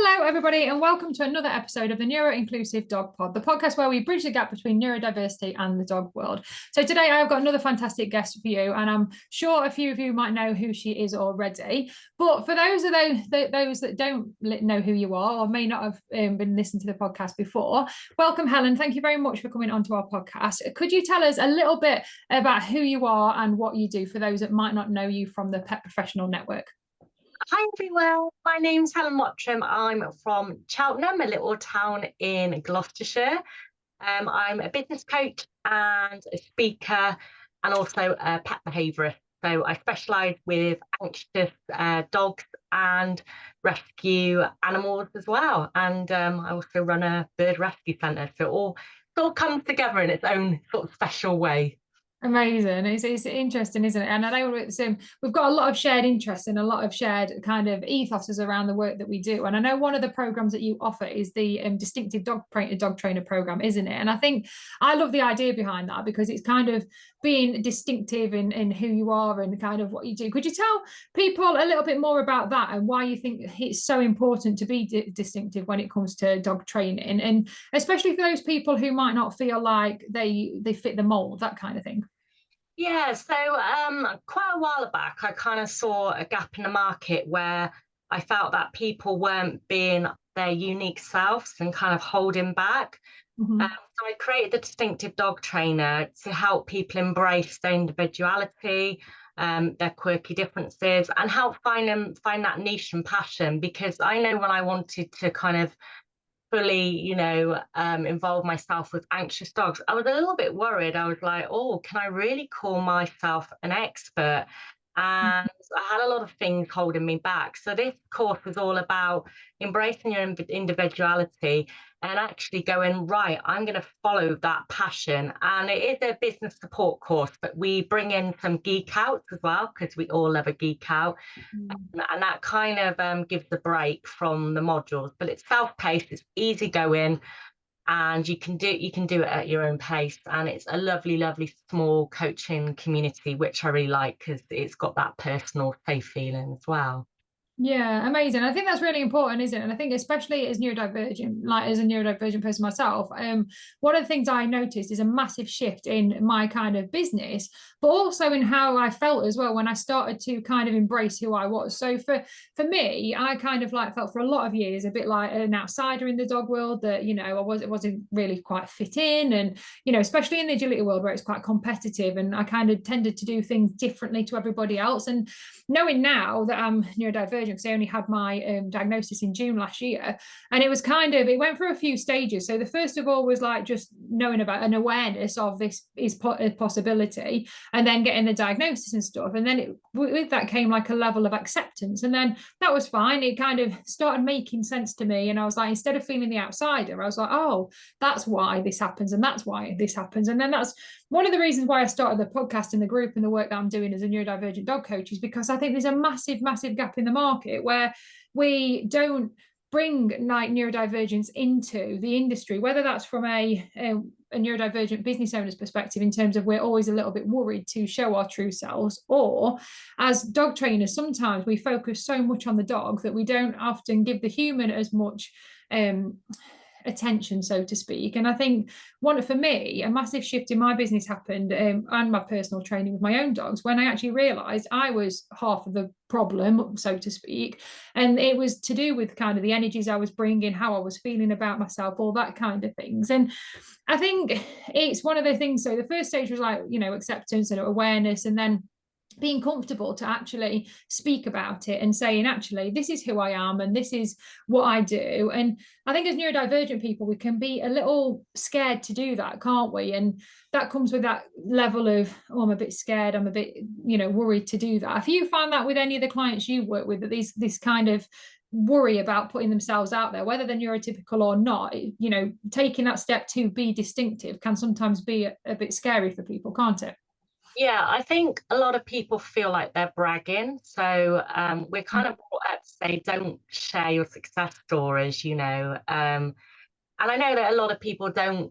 Hello, everybody, and welcome to another episode of the Neuro-Inclusive Dog Pod, the podcast where we bridge the gap between neurodiversity and the dog world. So today I've got another fantastic guest for you, and I'm sure a few of you might know who she is already. But for those that don't know who you are or may not have been listening to the podcast before, welcome, Helen. Thank you very much for coming onto our podcast. Could you tell us a little bit about who you are and what you do for those that might not know you from the Pet Professional Network? Hi everyone, my name's Helen Motteram. I'm from Cheltenham, a little town in Gloucestershire. I'm a business coach and a speaker and also a pet behaviourist. So I specialise with anxious dogs and rescue animals as well. And I also run a bird rescue centre. So it all sort of comes together in its own sort of special way. Amazing. It's interesting, isn't it? And I know we've got a lot of shared interests and a lot of shared kind of ethoses around the work that we do. And I know one of the programs that you offer is the distinctive dog trainer program, isn't it? And I think I love the idea behind that because it's kind of being distinctive in who you are and kind of what you do. Could you tell people a little bit more about that and why you think it's so important to be distinctive when it comes to dog training, and especially for those people who might not feel like they fit the mold, that kind of thing? Yeah, so quite a while back, I kind of saw a gap in the market where I felt that people weren't being their unique selves and kind of holding back. Mm-hmm. So I created the Distinctive Dog Trainer to help people embrace their individuality, their quirky differences, and help find that niche and passion. Because I know when I wanted to kind of fully, involve myself with anxious dogs, I was a little bit worried. I was like, oh, can I really call myself an expert? And I had a lot of things holding me back. So this course was all about embracing your individuality and actually going, right, I'm going to follow that passion. And it is a business support course, but we bring in some geek outs as well, because we all love a geek out. And that kind of gives the break from the modules, but it's self-paced, it's easy going, and you can do it at your own pace. And it's a lovely small coaching community, which I really like because it's got that personal safe feeling as well. Yeah, amazing. I think that's really important, isn't it? And I think especially as neurodivergent, like as a neurodivergent person myself, one of the things I noticed is a massive shift in my kind of business, but also in how I felt as well when I started to kind of embrace who I was. So for me, I kind of like felt for a lot of years a bit like an outsider in the dog world, that I wasn't really quite fit in, and especially in the agility world where it's quite competitive, and I kind of tended to do things differently to everybody else. And knowing now that I'm neurodivergent, because I only had my diagnosis in June last year, and it went through a few stages. So the first of all was like just knowing about an awareness of this is a possibility, and then getting the diagnosis and stuff, and then with that came like a level of acceptance, and then that was fine. It kind of started making sense to me, and I was like, instead of feeling the outsider, I was like, oh, that's why this happens, and that's why this happens. And then that's one of the reasons why I started the podcast and the group and the work that I'm doing as a neurodivergent dog coach, is because I think there's a massive gap in the market where we don't bring like neurodivergence into the industry, whether that's from a neurodivergent business owner's perspective, in terms of we're always a little bit worried to show our true selves, or as dog trainers, sometimes we focus so much on the dog that we don't often give the human as much attention, so to speak. And I think for me, a massive shift in my business happened, and my personal training with my own dogs, when I actually realized I was half of the problem, so to speak. And it was to do with kind of the energies I was bringing, how I was feeling about myself, all that kind of things. And I think it's one of the things. So the first stage was like, acceptance and awareness, and then being comfortable to actually speak about it and saying, actually, this is who I am and this is what I do. And I think as neurodivergent people, we can be a little scared to do that, can't we? And that comes with that level of, oh, I'm a bit scared, I'm a bit, worried to do that. Have you found that with any of the clients you work with, that this kind of worry about putting themselves out there, whether they're neurotypical or not, taking that step to be distinctive can sometimes be a bit scary for people, can't it? Yeah, I think a lot of people feel like they're bragging. So we're kind of brought up to say, don't share your success stories, And I know that a lot of people don't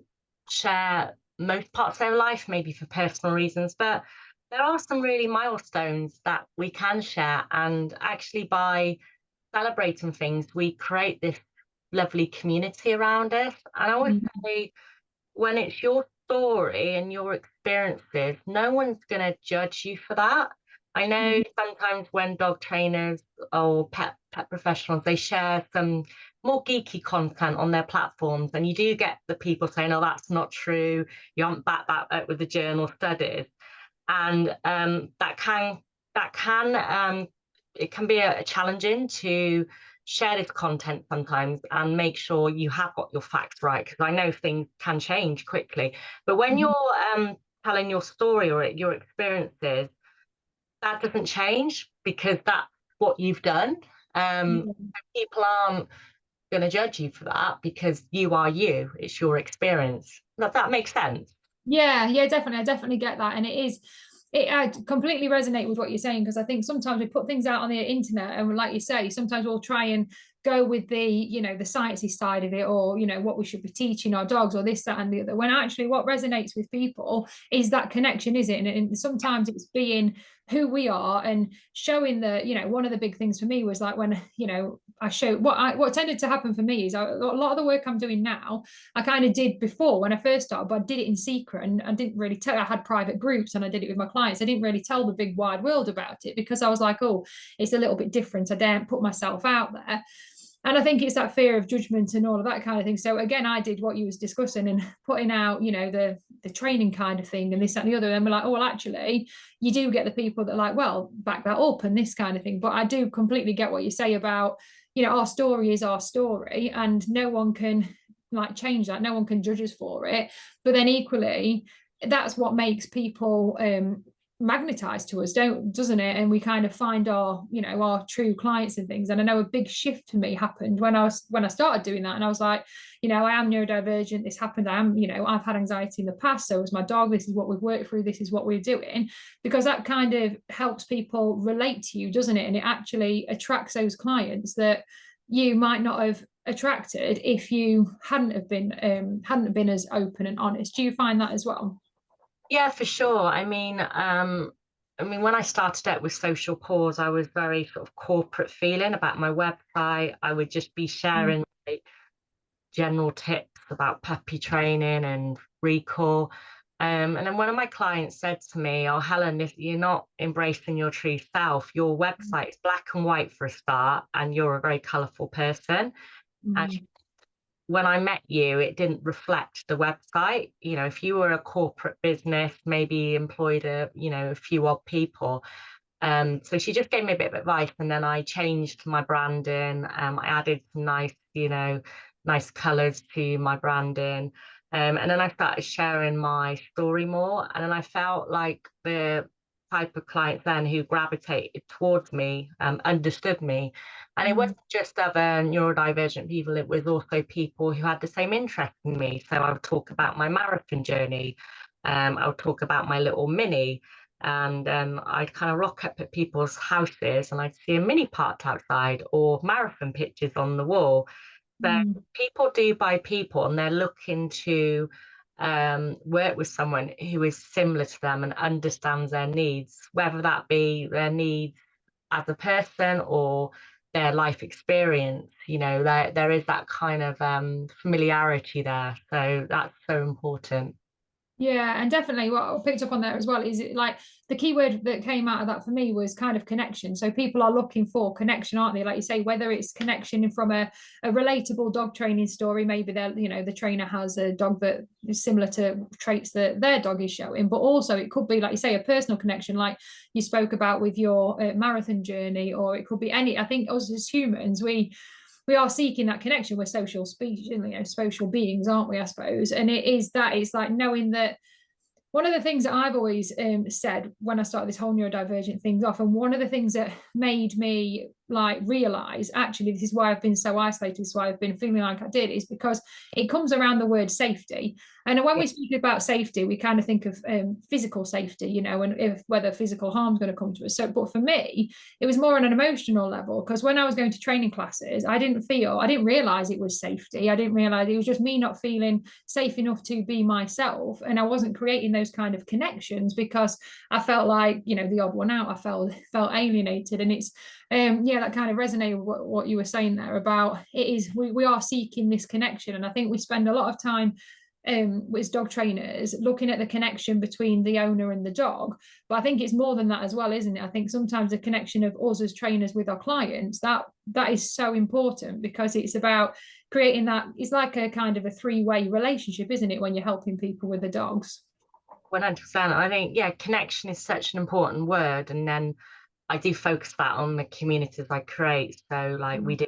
share most parts of their life, maybe for personal reasons, but there are some really milestones that we can share. And actually by celebrating things, we create this lovely community around us. And I always say, when it's your story and your experiences, no one's going to judge you for that. I know sometimes when dog trainers or pet professionals, they share some more geeky content on their platforms, and you do get the people saying, "Oh, that's not true. You haven't backed that up with the journal studies," and it can be a challenging to share this content sometimes and make sure you have got your facts right, because I know things can change quickly. But when you're telling your story or your experiences, that doesn't change, because that's what you've done. People aren't going to judge you for that, because you are you. It's your experience. That makes sense. Yeah, definitely. I definitely get that. And I completely resonate with what you're saying, because I think sometimes we put things out on the internet and, like you say, sometimes we'll try and go with the the sciencey side of it, or what we should be teaching our dogs, or this, that, and the other, when actually what resonates with people is that connection, is it? And sometimes it's being who we are and showing that, one of the big things for me was like when I show what tended to happen for me is a lot of the work I'm doing now I kind of did before when I first started, but I did it in secret, and I didn't really tell. I had private groups and I did it with my clients. I didn't really tell the big wide world about it, because I was like, oh, it's a little bit different. I daren't put myself out there. And I think it's that fear of judgment and all of that kind of thing. So again, I did what you was discussing and putting out, the training kind of thing and this, that, and the other. And we're like, oh, well, actually, you do get the people that are like, well, back that up and this kind of thing. But I do completely get what you say about, our story is our story, and no one can like change that. No one can judge us for it. But then equally, that's what makes people magnetized to us, doesn't it? And we kind of find our our true clients and things. And I know a big shift for me happened when I started doing that, and I was like, I am neurodivergent, this happened, I am, I've had anxiety in the past, so was my dog, this is what we've worked through, this is what we're doing, because that kind of helps people relate to you, doesn't it? And it actually attracts those clients that you might not have attracted if you hadn't been as open and honest. Do you find that as well? Yeah, for sure. When I started out with Social Pause, I was very sort of corporate feeling about my website. I would just be sharing like, general tips about puppy training and recall. And then one of my clients said to me, "Oh, Helen, if you're not embracing your true self, your website is black and white for a start, and you're a very colourful person." And when I met you, it didn't reflect the website. If you were a corporate business, maybe employed a few odd people. So she just gave me a bit of advice, and then I changed my branding. I added some nice colours to my branding. And then I started sharing my story more. And then I felt like the type of clients then who gravitated towards me understood me. And it wasn't just other neurodivergent people, it was also people who had the same interest in me. So I would talk about my marathon journey, I would talk about my little mini, and I'd kind of rock up at people's houses and I'd see a mini parked outside or marathon pictures on the wall. So people do buy people, and they're looking to work with someone who is similar to them and understands their needs, whether that be their needs as a person or their life experience. There is that kind of familiarity there, so that's so important. Yeah, and definitely what I picked up on there as well is it, like the key word that came out of that for me was kind of connection. So people are looking for connection, aren't they? Like you say, whether it's connection from a relatable dog training story, maybe they're, the trainer has a dog that is similar to traits that their dog is showing, but also it could be, like you say, a personal connection, like you spoke about with your marathon journey, or it could be I think us as humans, we are seeking that connection. We're social species, social beings, aren't we, I suppose? And it's like knowing that one of the things that I've always said when I started this whole neurodivergent things off, and one of the things that made me like realize actually this is why I've been so isolated, this is why I've been feeling like I did, is because it comes around the word safety. And when we speak about safety, we kind of think of physical safety, and if whether physical harm is going to come to us. So, but for me, it was more on an emotional level, because when I was going to training classes, I didn't realize it was safety. I didn't realize it was just me not feeling safe enough to be myself, and I wasn't creating those kind of connections because I felt like the odd one out. I felt alienated, and it's yeah, that kind of resonated with what you were saying there about it is we are seeking this connection, and I think we spend a lot of time with dog trainers looking at the connection between the owner and the dog, but I think it's more than that as well, isn't it? I think sometimes the connection of us as trainers with our clients, that is so important, because it's about creating that, it's like a kind of a three-way relationship, isn't it, when you're helping people with the dogs? 100%. I think, yeah, connection is such an important word. And then I do focus that on the communities I create. So like we do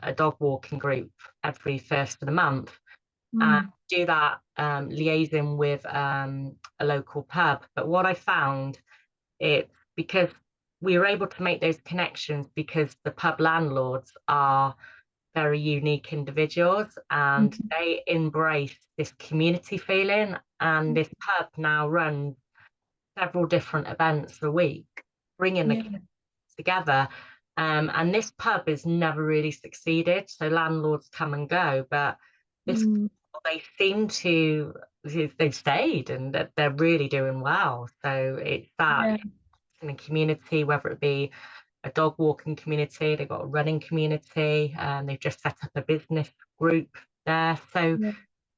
a dog walking group every first of the month, and do that liaising with a local pub. But what I found, it because we were able to make those connections because the pub landlords are very unique individuals, and they embrace this community feeling, and this pub now runs several different events a week, bringing the kids together. And this pub has never really succeeded. So landlords come and go, but this they seem to, they've stayed, and that they're really doing well. So it's that in a community, whether it be a dog walking community, they've got a running community, and they've just set up a business group there. So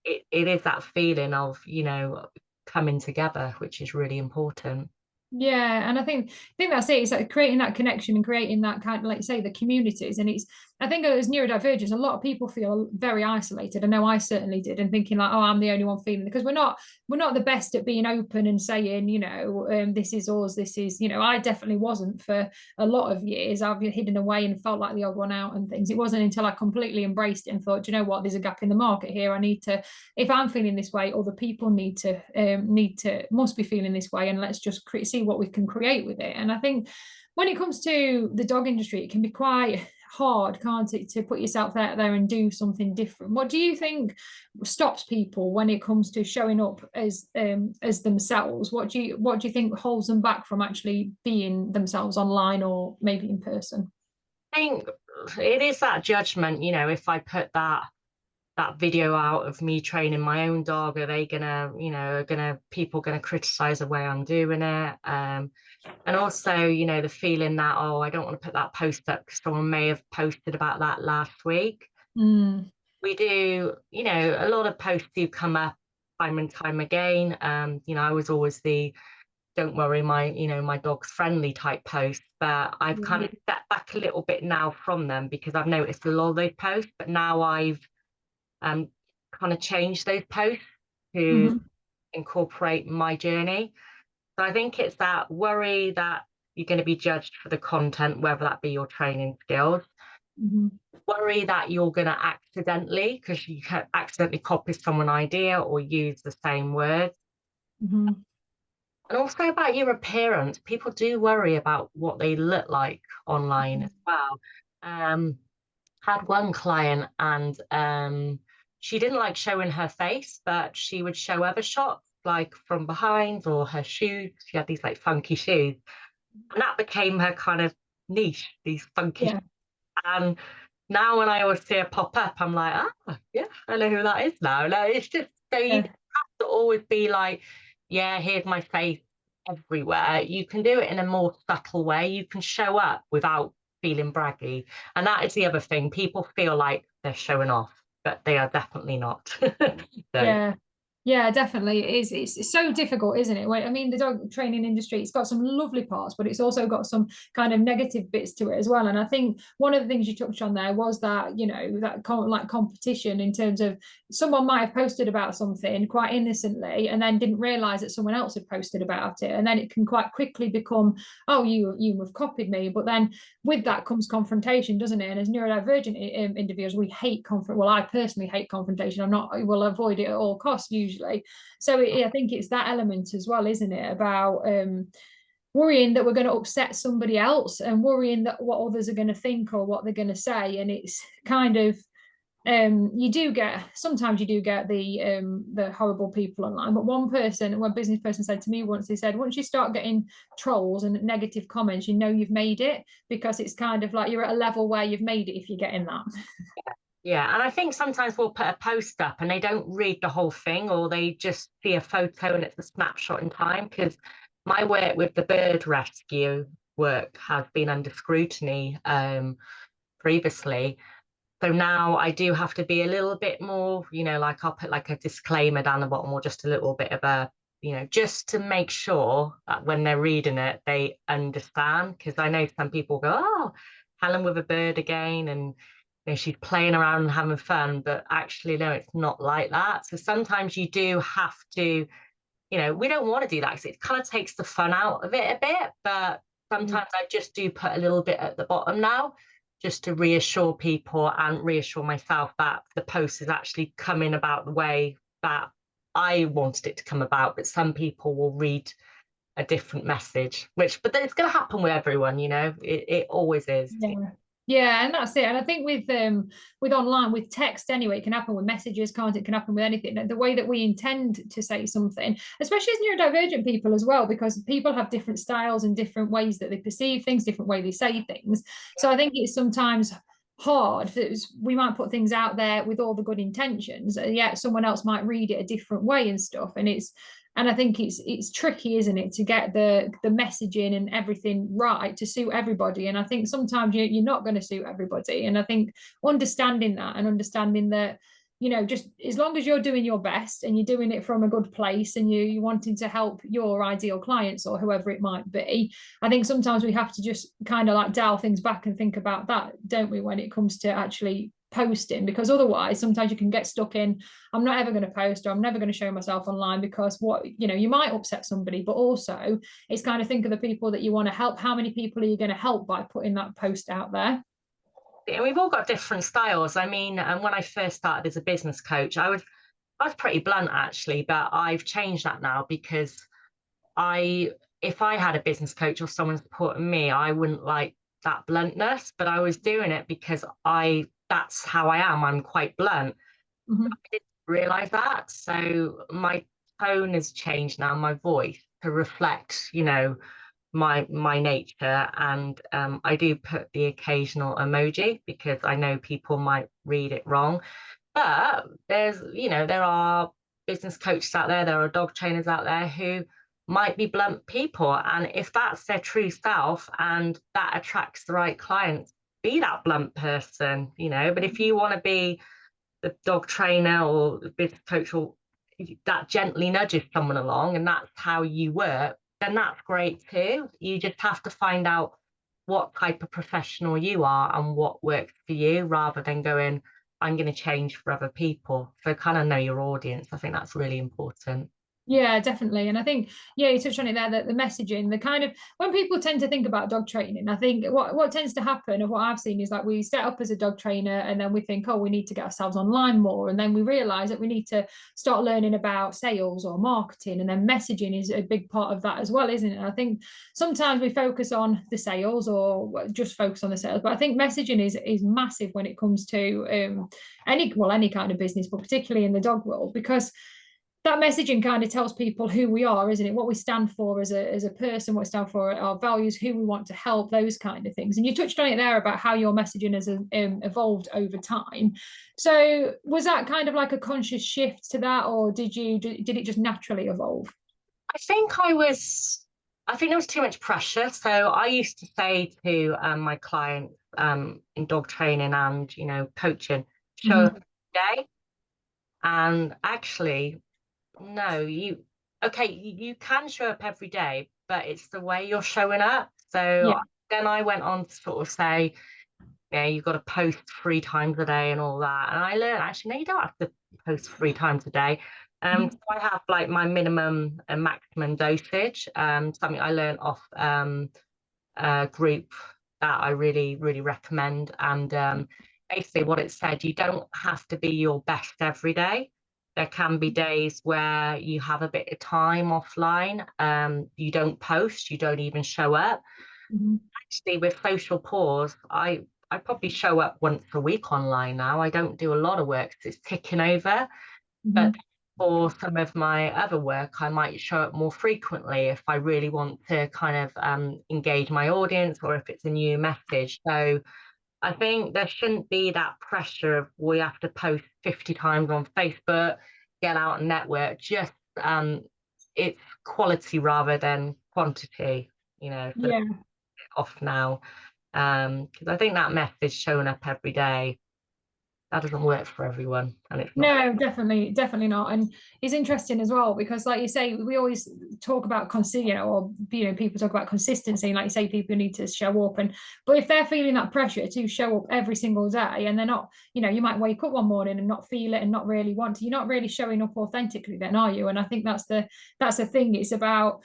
it is that feeling of, you know, coming together, which is really important. Yeah, and I think that's it. It's like creating that connection and creating that kind of, like you say, the communities. And it's, I think as neurodivergents, a lot of people feel very isolated. I know I certainly did, and thinking like, oh, I'm the only one feeling, because we're not the best at being open and saying, you know, this is us, this is, you know, I definitely wasn't for a lot of years. I've been hidden away and felt like the odd one out and things. It wasn't until I completely embraced it and thought, you know what, there's a gap in the market here. I need to, if I'm feeling this way, other people must be feeling this way, and let's just see what we can create with it. And I think when it comes to the dog industry, it can be quite hard, can't it, to put yourself out there and do something different. What do you think stops people when it comes to showing up as themselves? What do you think holds them back from actually being themselves online or maybe in person? I think it is that judgment, you know, if I put that video out of me training my own dog, are they gonna, you know, people gonna criticize the way I'm doing it? And also, you know, the feeling that, oh, I don't want to put that post up because someone may have posted about that last week. We do, you know, a lot of posts do come up time and time again. You know, I was always the don't worry, my dog's friendly type post, but I've kind of stepped back a little bit now from them, because I've noticed a lot of those posts, but now I've kind of changed those posts to incorporate my journey. So I think it's that worry that you're going to be judged for the content, whether that be your training skills, worry that you're going to accidentally, because you can accidentally copy someone's idea or use the same words. And also about your appearance. People do worry about what they look like online as well. Had one client, and she didn't like showing her face, but she would show other shots, like from behind, or her shoes. She had these like funky shoes, and that became her kind of niche, these funky shoes. And now when I always see her pop up, I'm like, oh yeah, I know who that is now. Like, it's just, so you have to always be like, yeah, here's my face everywhere. You can do it in a more subtle way. You can show up without feeling braggy. And that is the other thing. People feel like they're showing off, but they are definitely not. So. Yeah, definitely. It's so difficult, isn't it? I mean, the dog training industry, it's got some lovely parts, but it's also got some kind of negative bits to it as well. And I think one of the things you touched on there was that, you know, that like competition, in terms of someone might have posted about something quite innocently and then didn't realize that someone else had posted about it. And then it can quite quickly become, oh, you have copied me. But then with that comes confrontation, doesn't it? And as neurodivergent individuals, we hate well, I personally hate confrontation. I will avoid it at all costs usually. So I think it's that element as well, isn't it, about worrying that we're going to upset somebody else, and worrying that what others are going to think or what they're going to say. And it's kind of sometimes you do get the horrible people online. But one business person said to me once, they said, once you start getting trolls and negative comments, you know you've made it, because it's kind of like you're at a level where you've made it if you're getting that. Yeah, and I think sometimes we'll put a post up and they don't read the whole thing, or they just see a photo and it's a snapshot in time. Because my work with the bird rescue work has been under scrutiny previously. So now I do have to be a little bit more, like I'll put like a disclaimer down the bottom, or just a little bit of a, just to make sure that when they're reading it, they understand. Because I know some people go, oh, Helen with a bird again, and she's playing around and having fun, but actually, no, it's not like that. So sometimes you do have to, we don't want to do that because it kind of takes the fun out of it a bit. But sometimes I just do put a little bit at the bottom now, just to reassure people and reassure myself that the post is actually coming about the way that I wanted it to come about. But some people will read a different message, but it's going to happen with everyone, it always is. Yeah, and that's it. And I think with online, with text anyway, it can happen with messages, can't it? It can happen with anything. The way that we intend to say something, especially as neurodivergent people as well, because people have different styles and different ways that they perceive things, different way they say things. So I think it's sometimes hard. We might put things out there with all the good intentions, yet someone else might read it a different way and stuff. And I think it's tricky, isn't it, to get the messaging and everything right to suit everybody. And I think sometimes you're not going to suit everybody. And I think understanding that and understanding that, just as long as you're doing your best and you're doing it from a good place and you're wanting to help your ideal clients or whoever it might be, I think sometimes we have to just kind of like dial things back and think about that, don't we, when it comes to actually posting? Because otherwise sometimes you can get stuck in, I'm not ever going to post, or I'm never going to show myself online, because you might upset somebody. But also it's kind of think of the people that you want to help. How many people are you going to help by putting that post out there? And we've all got different styles. I mean, and when I first started as a business coach, I was pretty blunt actually, but I've changed that now, because if I had a business coach or someone supporting me, I wouldn't like that bluntness, but I was doing it because that's how I am. I'm quite blunt. I didn't realize that. So my tone has changed now, my voice, to reflect, my nature. And I do put the occasional emoji because I know people might read it wrong. But there are business coaches out there are dog trainers out there who might be blunt people. And if that's their true self and that attracts the right clients, be that blunt person, But if you want to be the dog trainer or the business coach, or that gently nudges someone along and that's how you work, then that's great too. You just have to find out what type of professional you are and what works for you, rather than going, I'm going to change for other people. So kind of know your audience. I think that's really important. Yeah, definitely. And I think, you touched on it there, that the messaging, the kind of, when people tend to think about dog training, I think what tends to happen, and what I've seen, is like we set up as a dog trainer and then we think, oh, we need to get ourselves online more. And then we realize that we need to start learning about sales or marketing. And then messaging is a big part of that as well, isn't it? And I think sometimes we focus on the sales or just focus on the sales, but I think messaging is massive when it comes to any kind of business, but particularly in the dog world, because that messaging kind of tells people who we are, isn't it? What we stand for as a person, what we stand for, our values, who we want to help, those kind of things. And you touched on it there about how your messaging has evolved over time. So was that kind of like a conscious shift to that, or did it just naturally evolve? I think there was too much pressure. So I used to say to my clients in dog training and, coaching, show up every day. And actually, no, you can show up every day, but it's the way you're showing up. So then I went on to sort of say, you've got to post 3 times a day and all that. And I learned, actually, no, you don't have to post 3 times a day. So I have like my minimum and maximum dosage, something I learned off a group that I really, really recommend. And basically what it said, you don't have to be your best every day. There can be days where you have a bit of time offline. You don't post, you don't even show up. Actually, with social pause, I probably show up once a week online now. I don't do a lot of work because it's ticking over. But for some of my other work, I might show up more frequently if I really want to kind of engage my audience, or if it's a new message. So I think there shouldn't be that pressure of we have to post 50 times on Facebook, get out and network. Just it's quality rather than quantity, Yeah. off now, because I think that message showing up every day, that doesn't work for everyone, and it's not. No, definitely not. And it's interesting as well, because like you say, we always talk about or people talk about consistency, like you say, people need to show up, but if they're feeling that pressure to show up every single day, and they're not, you might wake up one morning and not feel it and not really want to, you're not really showing up authentically then, are you? And I think that's the thing. It's about,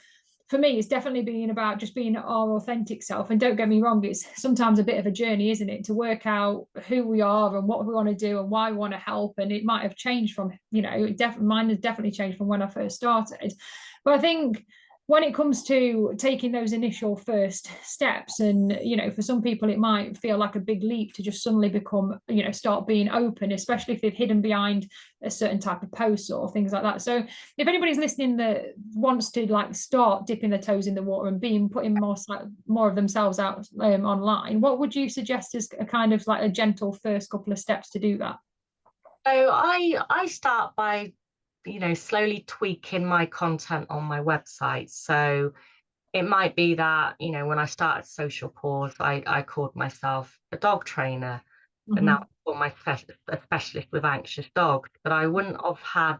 for me, it's definitely being about just being our authentic self. And don't get me wrong, it's sometimes a bit of a journey, isn't it, to work out who we are and what we want to do and why we want to help. And it might have changed from, mine has definitely changed from when I first started. But I think when it comes to taking those initial first steps, and for some people it might feel like a big leap to just suddenly become, start being open, especially if they've hidden behind a certain type of post or things like that. So if anybody's listening that wants to start dipping their toes in the water and putting more of themselves out online, what would you suggest as a kind of like a gentle first couple of steps to do that? So I start by slowly tweaking my content on my website. So it might be that, when I started Social Pause, I called myself a dog trainer, but now I call myself a specialist with anxious dogs. But I wouldn't have had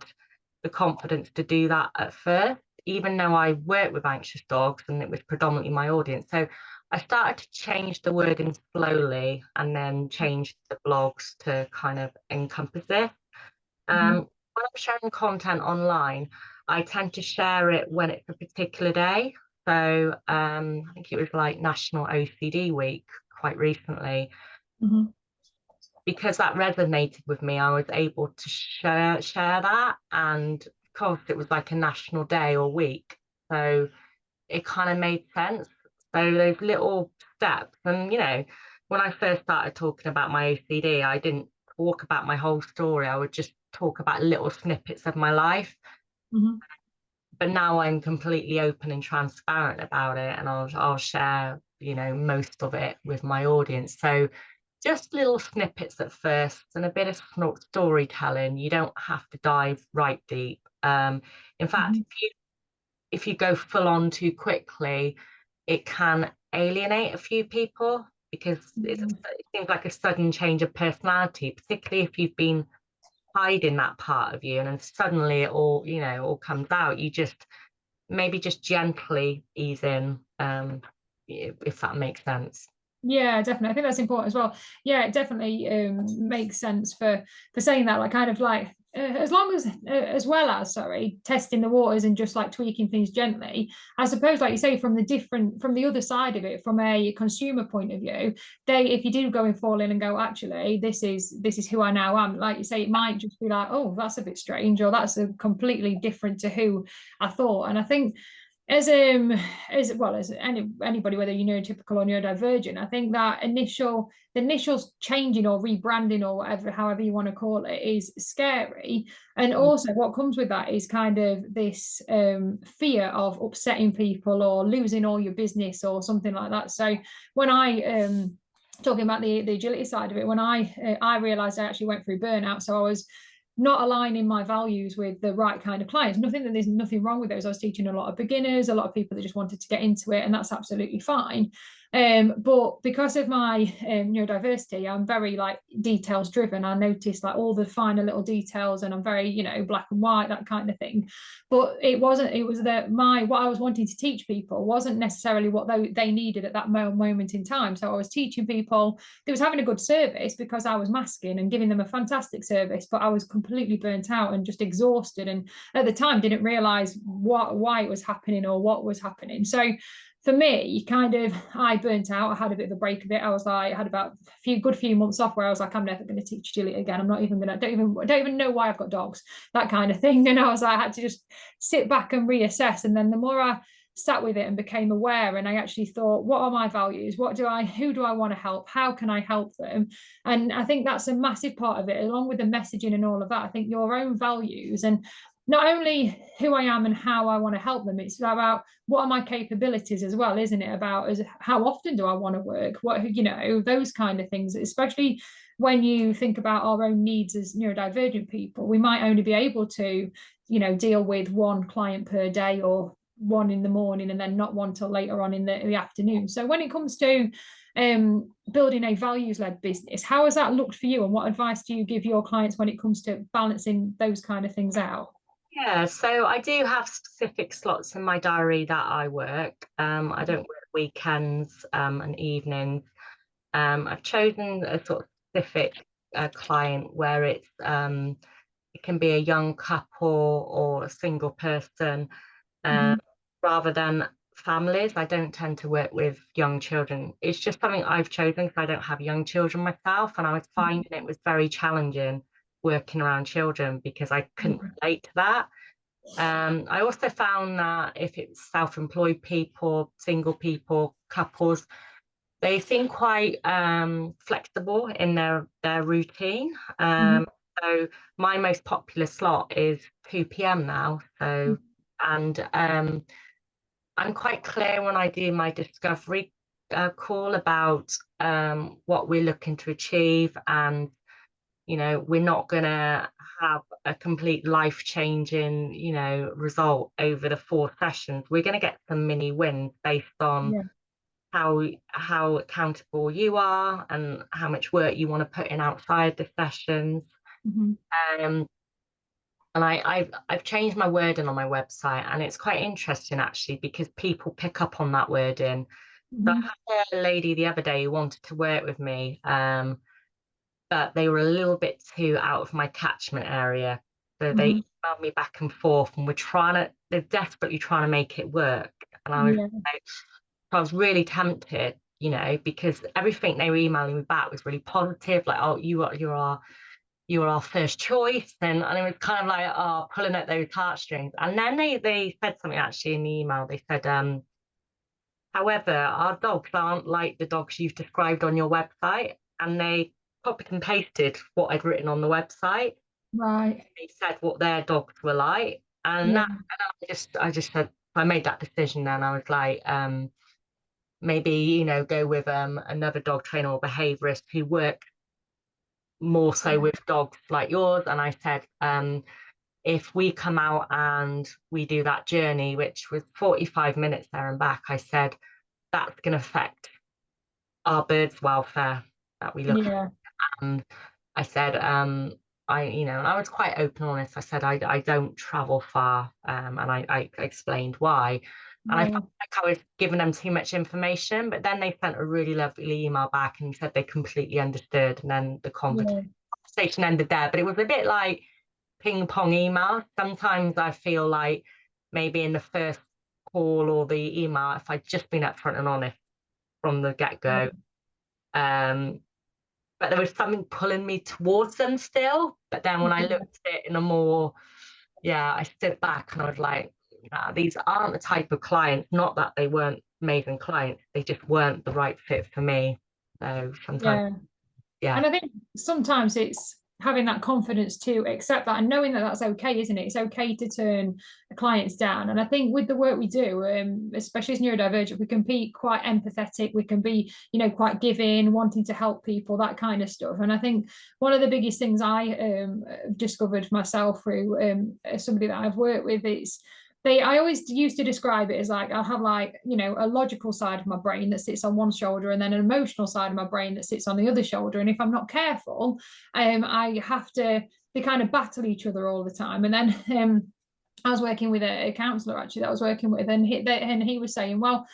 the confidence to do that at first, even though I work with anxious dogs and it was predominantly my audience. So I started to change the wording slowly, and then change the blogs to kind of encompass it. When I'm sharing content online, I tend to share it when it's a particular day. So I think it was like National OCD Week quite recently. Because that resonated with me, I was able to share that. And of course, it was like a national day or week. So it kind of made sense. So those little steps. And, when I first started talking about my OCD, I didn't talk about my whole story. I would just talk about little snippets of my life. But now I'm completely open and transparent about it, and I'll share most of it with my audience. So just little snippets at first, and a bit of storytelling. You don't have to dive right deep. In fact, if you go full on too quickly, it can alienate a few people, because it seems like a sudden change of personality, particularly if you've been hiding that part of you, and then suddenly it all comes out. You maybe just gently ease in, if that makes sense. Yeah, definitely. I think that's important as well. Yeah, it definitely makes sense for saying that, like kind of like as well as testing the waters and just like tweaking things gently. I suppose, like you say, from the other side of it, from a consumer point of view, if you do go and fall in and go, actually, this is who I now am, like you say, it might just be like, oh, that's a bit strange, or that's a completely different to who I thought. And I think as well as anybody, whether you're neurotypical or neurodivergent, I think that the initial changing or rebranding or whatever, however you want to call it, is scary. And also what comes with that is kind of this fear of upsetting people or losing all your business or something like that. So when I talking about the agility side of it, when I realized I actually went through burnout, so I was not aligning my values with the right kind of clients. There's nothing wrong with those. I was teaching a lot of beginners, a lot of people that just wanted to get into it, and that's absolutely fine. But because of my neurodiversity, I'm very like details driven. I notice like all the finer little details, and I'm very, black and white, that kind of thing. But it was that what I was wanting to teach people wasn't necessarily what they needed at that moment in time. So I was teaching people, they was having a good service because I was masking and giving them a fantastic service, but I was completely burnt out and just exhausted, and at the time didn't realize why it was happening or what was happening. So for me, I burnt out. I had a bit of a break of it. I had about a good few months off where I was like, I'm never going to teach agility again. I'm not even going to, I don't even know why I've got dogs, that kind of thing. And I had to just sit back and reassess. And then the more I sat with it and became aware, and I actually thought, what are my values? Who do I want to help? How can I help them? And I think that's a massive part of it, along with the messaging and all of that. I think your own values, and not only who I am and how I want to help them, it's about what are my capabilities as well, isn't it? About how often do I want to work? Those kind of things, especially when you think about our own needs as neurodivergent people. We might only be able to, deal with one client per day, or one in the morning and then not one till later on in the afternoon. So when it comes to building a values-led business, how has that looked for you, and what advice do you give your clients when it comes to balancing those kind of things out? Yeah, so I do have specific slots in my diary that I work. I don't work weekends and evenings. I've chosen a sort of specific client where it can be a young couple or a single person, rather than families. I don't tend to work with young children. It's just something I've chosen because I don't have young children myself, and I was finding it was very challenging working around children because I couldn't relate to that. I also found that if it's self-employed people, single people, couples, they seem quite flexible in their routine. So my most popular slot is 2 p.m. now. So, and I'm quite clear when I do my discovery call about what we're looking to achieve, and we're not going to have a complete life-changing, result over the 4 sessions. We're going to get some mini wins based on how accountable you are and how much work you want to put in outside the sessions. And I've changed my wording on my website, and it's quite interesting actually because people pick up on that wording. So I had a lady the other day who wanted to work with me, but they were a little bit too out of my catchment area. So they emailed me back and forth, and they're desperately trying to make it work. And I was really tempted, because everything they were emailing me back was really positive, like, oh, you are our first choice. And it was kind of like, oh, pulling at those heartstrings. And then they said something actually in the email. They said, however, our dogs aren't like the dogs you've described on your website. And they copied and pasted what I'd written on the website. Right. They said what their dogs were like. And I just said, I made that decision then. I was like, maybe, go with another dog trainer or behaviorist who work more so with dogs like yours. And I said, if we come out and we do that journey, which was 45 minutes there and back, I said, that's going to affect our birds' welfare that we look at. And I said, and I was quite open and honest. I said, I don't travel far. And I explained why. And I felt like I was giving them too much information, but then they sent a really lovely email back and said they completely understood. And then the conversation ended there. But it was a bit like ping pong email. Sometimes I feel like maybe in the first call or the email, if I'd just been upfront and honest from the get-go, but there was something pulling me towards them still. But then when I looked at it in a more, I stood back and I was like, these aren't the type of clients, not that they weren't amazing clients, they just weren't the right fit for me. So sometimes, and I think sometimes it's having that confidence to accept that and knowing that that's okay, isn't it? It's okay to turn clients down. And I think with the work we do, especially as neurodivergent, we can be quite empathetic, we can be, quite giving, wanting to help people, that kind of stuff. And I think one of the biggest things I discovered myself through somebody that I've worked with is I always used to describe it as like, I'll have a logical side of my brain that sits on one shoulder and then an emotional side of my brain that sits on the other shoulder. And if I'm not careful, I have to, they kind of battle each other all the time. And then I was working with a counsellor actually that I was working with, and he was saying, well,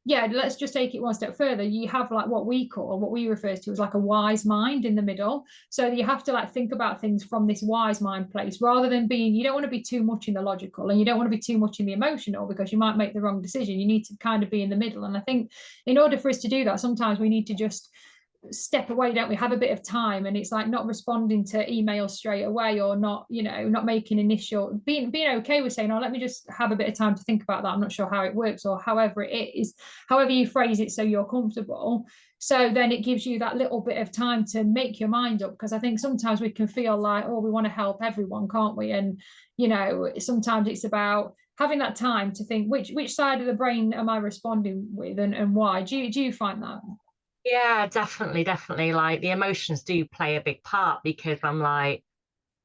let's just take it one step further. You have like what we refer to as like a wise mind in the middle. So you have to like think about things from this wise mind place rather than you don't want to be too much in the logical and you don't want to be too much in the emotional because you might make the wrong decision. You need to kind of be in the middle. And I think in order for us to do that, sometimes we need to just step away, don't we? Have a bit of time, and it's like not responding to emails straight away, or not making initial, being okay with saying, oh, let me just have a bit of time to think about that, I'm not sure how it works, or however it is, however you phrase it so you're comfortable. So then it gives you that little bit of time to make your mind up, because I think sometimes we can feel like, oh, we want to help everyone, can't we? And sometimes it's about having that time to think which side of the brain am I responding with, and why. Do you find that? Yeah, definitely. Like the emotions do play a big part, because I'm like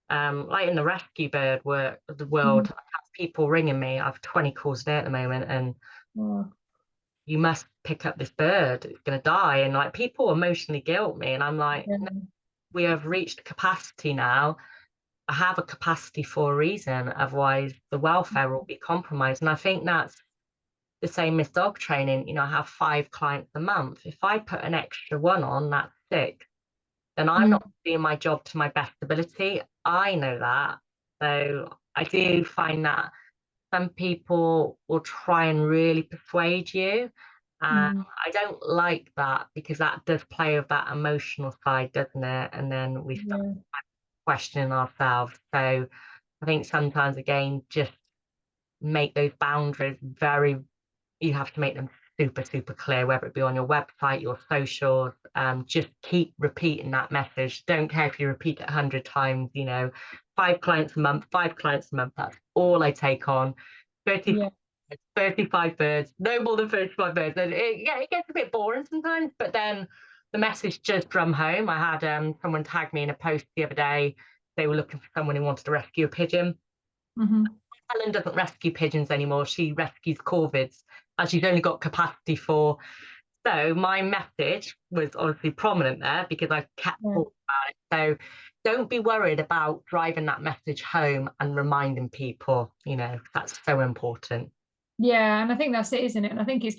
in the rescue bird world, I have people ringing me. I have 20 calls a day at the moment, and you must pick up this bird, it's going to die. And like, people emotionally guilt me, and I'm like, no, we have reached capacity now. I have a capacity for a reason, otherwise the welfare will be compromised. And I think that's the same as dog training. You know, I have 5 clients a month. If I put an extra one on that's sick, then I'm not doing my job to my best ability. I know that. So I do find that some people will try and really persuade you. And I don't like that, because that does play with that emotional side, doesn't it? And then we start questioning ourselves. So I think sometimes, again, just make those boundaries very, you have to make them super, super clear, whether it be on your website, your socials. Just keep repeating that message. Don't care if you repeat it 100 times, you know, 5 clients a month, 5 clients a month. That's all I take on. 35 birds, no more than 35 birds. And it gets a bit boring sometimes, but then the message just drum home. I had someone tag me in a post the other day. They were looking for someone who wanted to rescue a pigeon. Helen doesn't rescue pigeons anymore. She rescues corvids, and she's only got capacity for. So my message was obviously prominent there, because I kept talking about it. So don't be worried about driving that message home and reminding people, you know, that's so important. Yeah, and I think that's it, isn't it? And I think as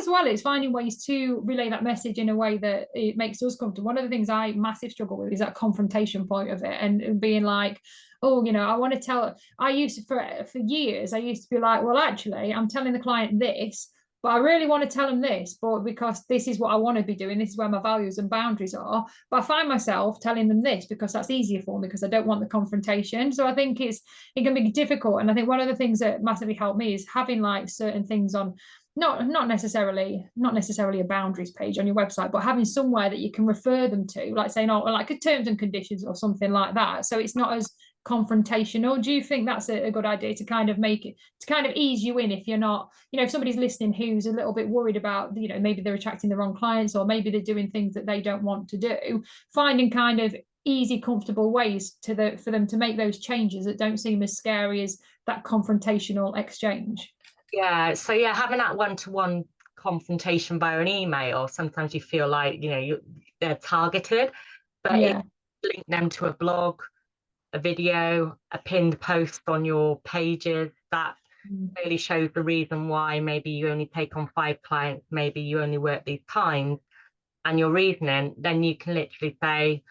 well, it's finding ways to relay that message in a way that it makes us comfortable. One of the things I massive struggle with is that confrontation point of it, and being like, oh, you know, I want to tell. I used to, for years, I used to be like, well, actually, I'm telling the client this, but I really want to tell them this, but because this is what I want to be doing, this is where my values and boundaries are. But I find myself telling them this because that's easier for me, because I don't want the confrontation. So I think it can be difficult. And I think one of the things that massively helped me is having like certain things on, not necessarily a boundaries page on your website, but having somewhere that you can refer them to, like saying, oh, like a terms and conditions or something like that. So it's not as confrontational. Do you think that's a good idea, to kind of make it, to kind of ease you in, if you're not, you know, if somebody's listening who's a little bit worried about, you know, maybe they're attracting the wrong clients, or maybe they're doing things that they don't want to do, finding kind of easy, comfortable ways for them to make those changes that don't seem as scary as that confrontational exchange? Yeah, so yeah, having that one-to-one confrontation via an email, sometimes you feel like, you know, they're targeted, but if you link them to a blog, a video, a pinned post on your pages, that really shows the reason why maybe you only take on 5 clients, maybe you only work these times, and your reasoning, then you can literally say,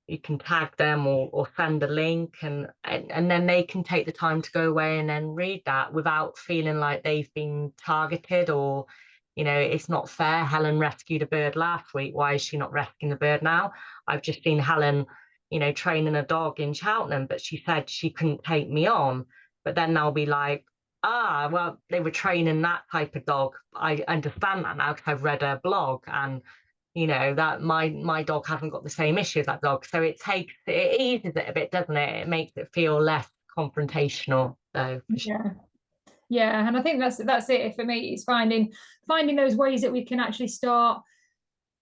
you can tag them or send a link, and then they can take the time to go away and then read that without feeling like they've been targeted, or, you know, it's not fair. Helen rescued a bird last week, why is she not rescuing the bird now? I've just seen Helen, you know, training a dog in Cheltenham, but she said she couldn't take me on. But then they'll be like, ah, well, they were training that type of dog. I understand that now, because I've read her blog, and you know that my dog hasn't got the same issue as that dog. So it eases it a bit, doesn't it? It makes it feel less confrontational. So yeah, and I think that's it for me. It's finding those ways that we can actually start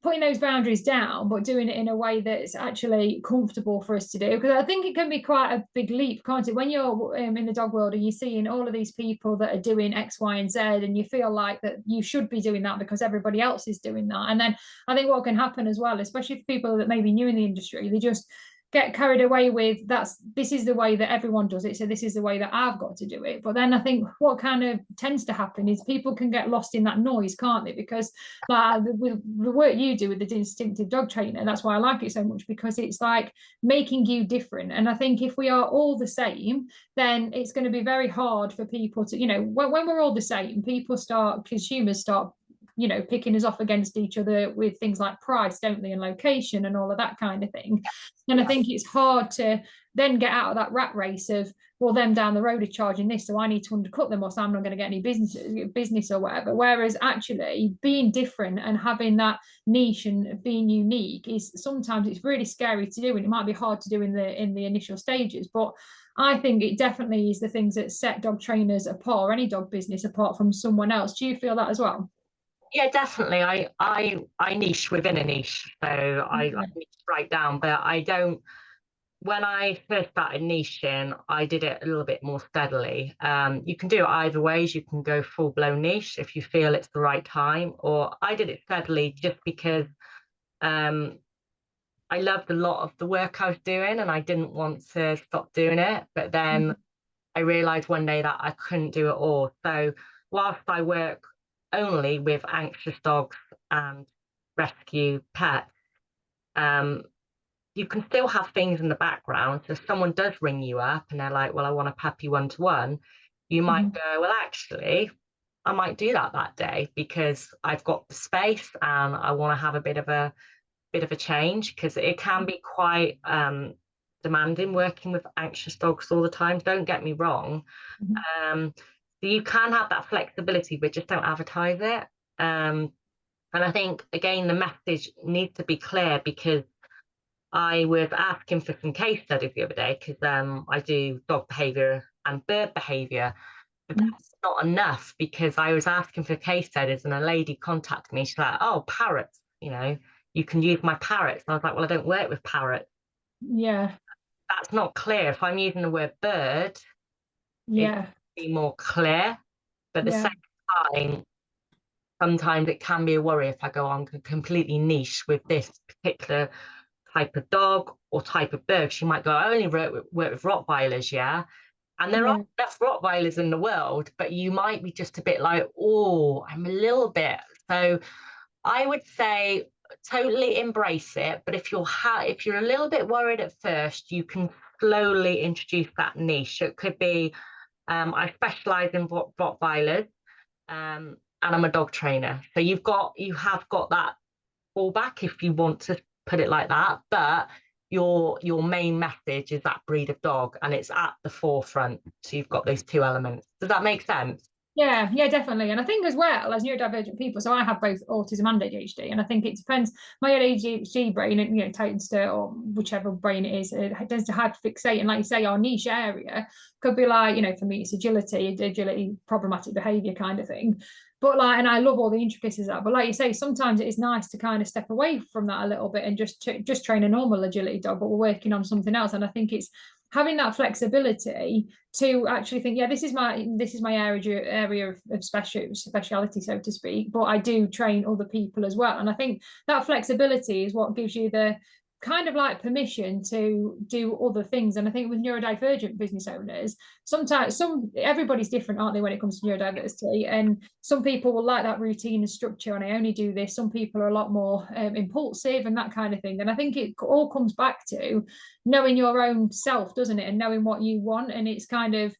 putting those boundaries down, but doing it in a way that's actually comfortable for us to do. Because I think it can be quite a big leap, can't it? When you're in the dog world and you're seeing all of these people that are doing X, Y, and Z, and you feel like that you should be doing that because everybody else is doing that. And then I think what can happen as well, especially for people that may be new in the industry, they just get carried away with this is the way that everyone does it, so this is the way that I've got to do it. But then I think what kind of tends to happen is people can get lost in that noise, can't they? Because like with the work you do with the distinctive dog trainer, that's why I like it so much, because it's like making you different. And I think if we are all the same, then it's going to be very hard for people to, you know, when we're all the same, consumers start, you know, picking us off against each other with things like price, don't they, and location and all of that kind of thing. And I think it's hard to then get out of that rat race of, well, them down the road are charging this, so I need to undercut them, or so I'm not going to get any business or whatever. Whereas actually being different and having that niche and being unique is sometimes it's really scary to do, and it might be hard to do in the initial stages. But I think it definitely is the things that set dog trainers apart, or any dog business apart from someone else. Do you feel that as well? yeah, definitely. I niche within a niche, so I niche right down, but I don't when I first started niching, I did it a little bit more steadily. You can do it either ways. You can go full blown niche if you feel it's the right time, or I did it steadily just because I loved a lot of the work I was doing and I didn't want to stop doing it. But then I realized one day that I couldn't do it all. So whilst I work only with anxious dogs and rescue pets, you can still have things in the background. So if someone does ring you up and they're like, well, I want a puppy one-to-one, you might go, well, actually, I might do that day because I've got the space and I want to have a bit of a change, because it can be quite demanding working with anxious dogs all the time. Don't get me wrong. So you can have that flexibility, but just don't advertise it. And I think, again, the message needs to be clear, because I was asking for some case studies the other day, because I do dog behavior and bird behavior, but that's not enough, because I was asking for case studies and a lady contacted me. She's like, oh, parrots, you can use my parrots. And I was like, well, I don't work with parrots. Yeah. That's not clear. If I'm using the word bird, Yeah. it be more clear. But at the same time, sometimes it can be a worry if I go on completely niche with this particular type of dog or type of bird. She might go, I only work with Rottweilers, yeah. And there are enough Rottweilers in the world, but you might be just a bit like, oh, I'm a little bit. So I would say totally embrace it. But if you're a little bit worried at first, you can slowly introduce that niche. It could be, I specialize in Rottweilers, and I'm a dog trainer. So you have got that fallback, if you want to put it like that. But your main message is that breed of dog, and it's at the forefront. So you've got those two elements. Does that make sense? Yeah, definitely. And I think as well, as neurodivergent people, so I have both autism and ADHD, and I think it depends. My ADHD brain, and tends to, or whichever brain it is, it tends to hyperfixate, and like you say, our niche area could be like, for me, it's agility, problematic behavior kind of thing. But and I love all the intricacies of that. But like you say, sometimes it is nice to kind of step away from that a little bit and just train a normal agility dog, but we're working on something else. And I think it's having that flexibility to actually think, this is my area of speciality, so to speak, but I do train other people as well. And I think that flexibility is what gives you the kind of like permission to do other things. And I think with neurodivergent business owners, sometimes everybody's different, aren't they, when it comes to neurodiversity? And some people will like that routine and structure, and I only do this. Some people are a lot more impulsive and that kind of thing. And I think it all comes back to knowing your own self, doesn't it? And knowing what you want. And it's kind of,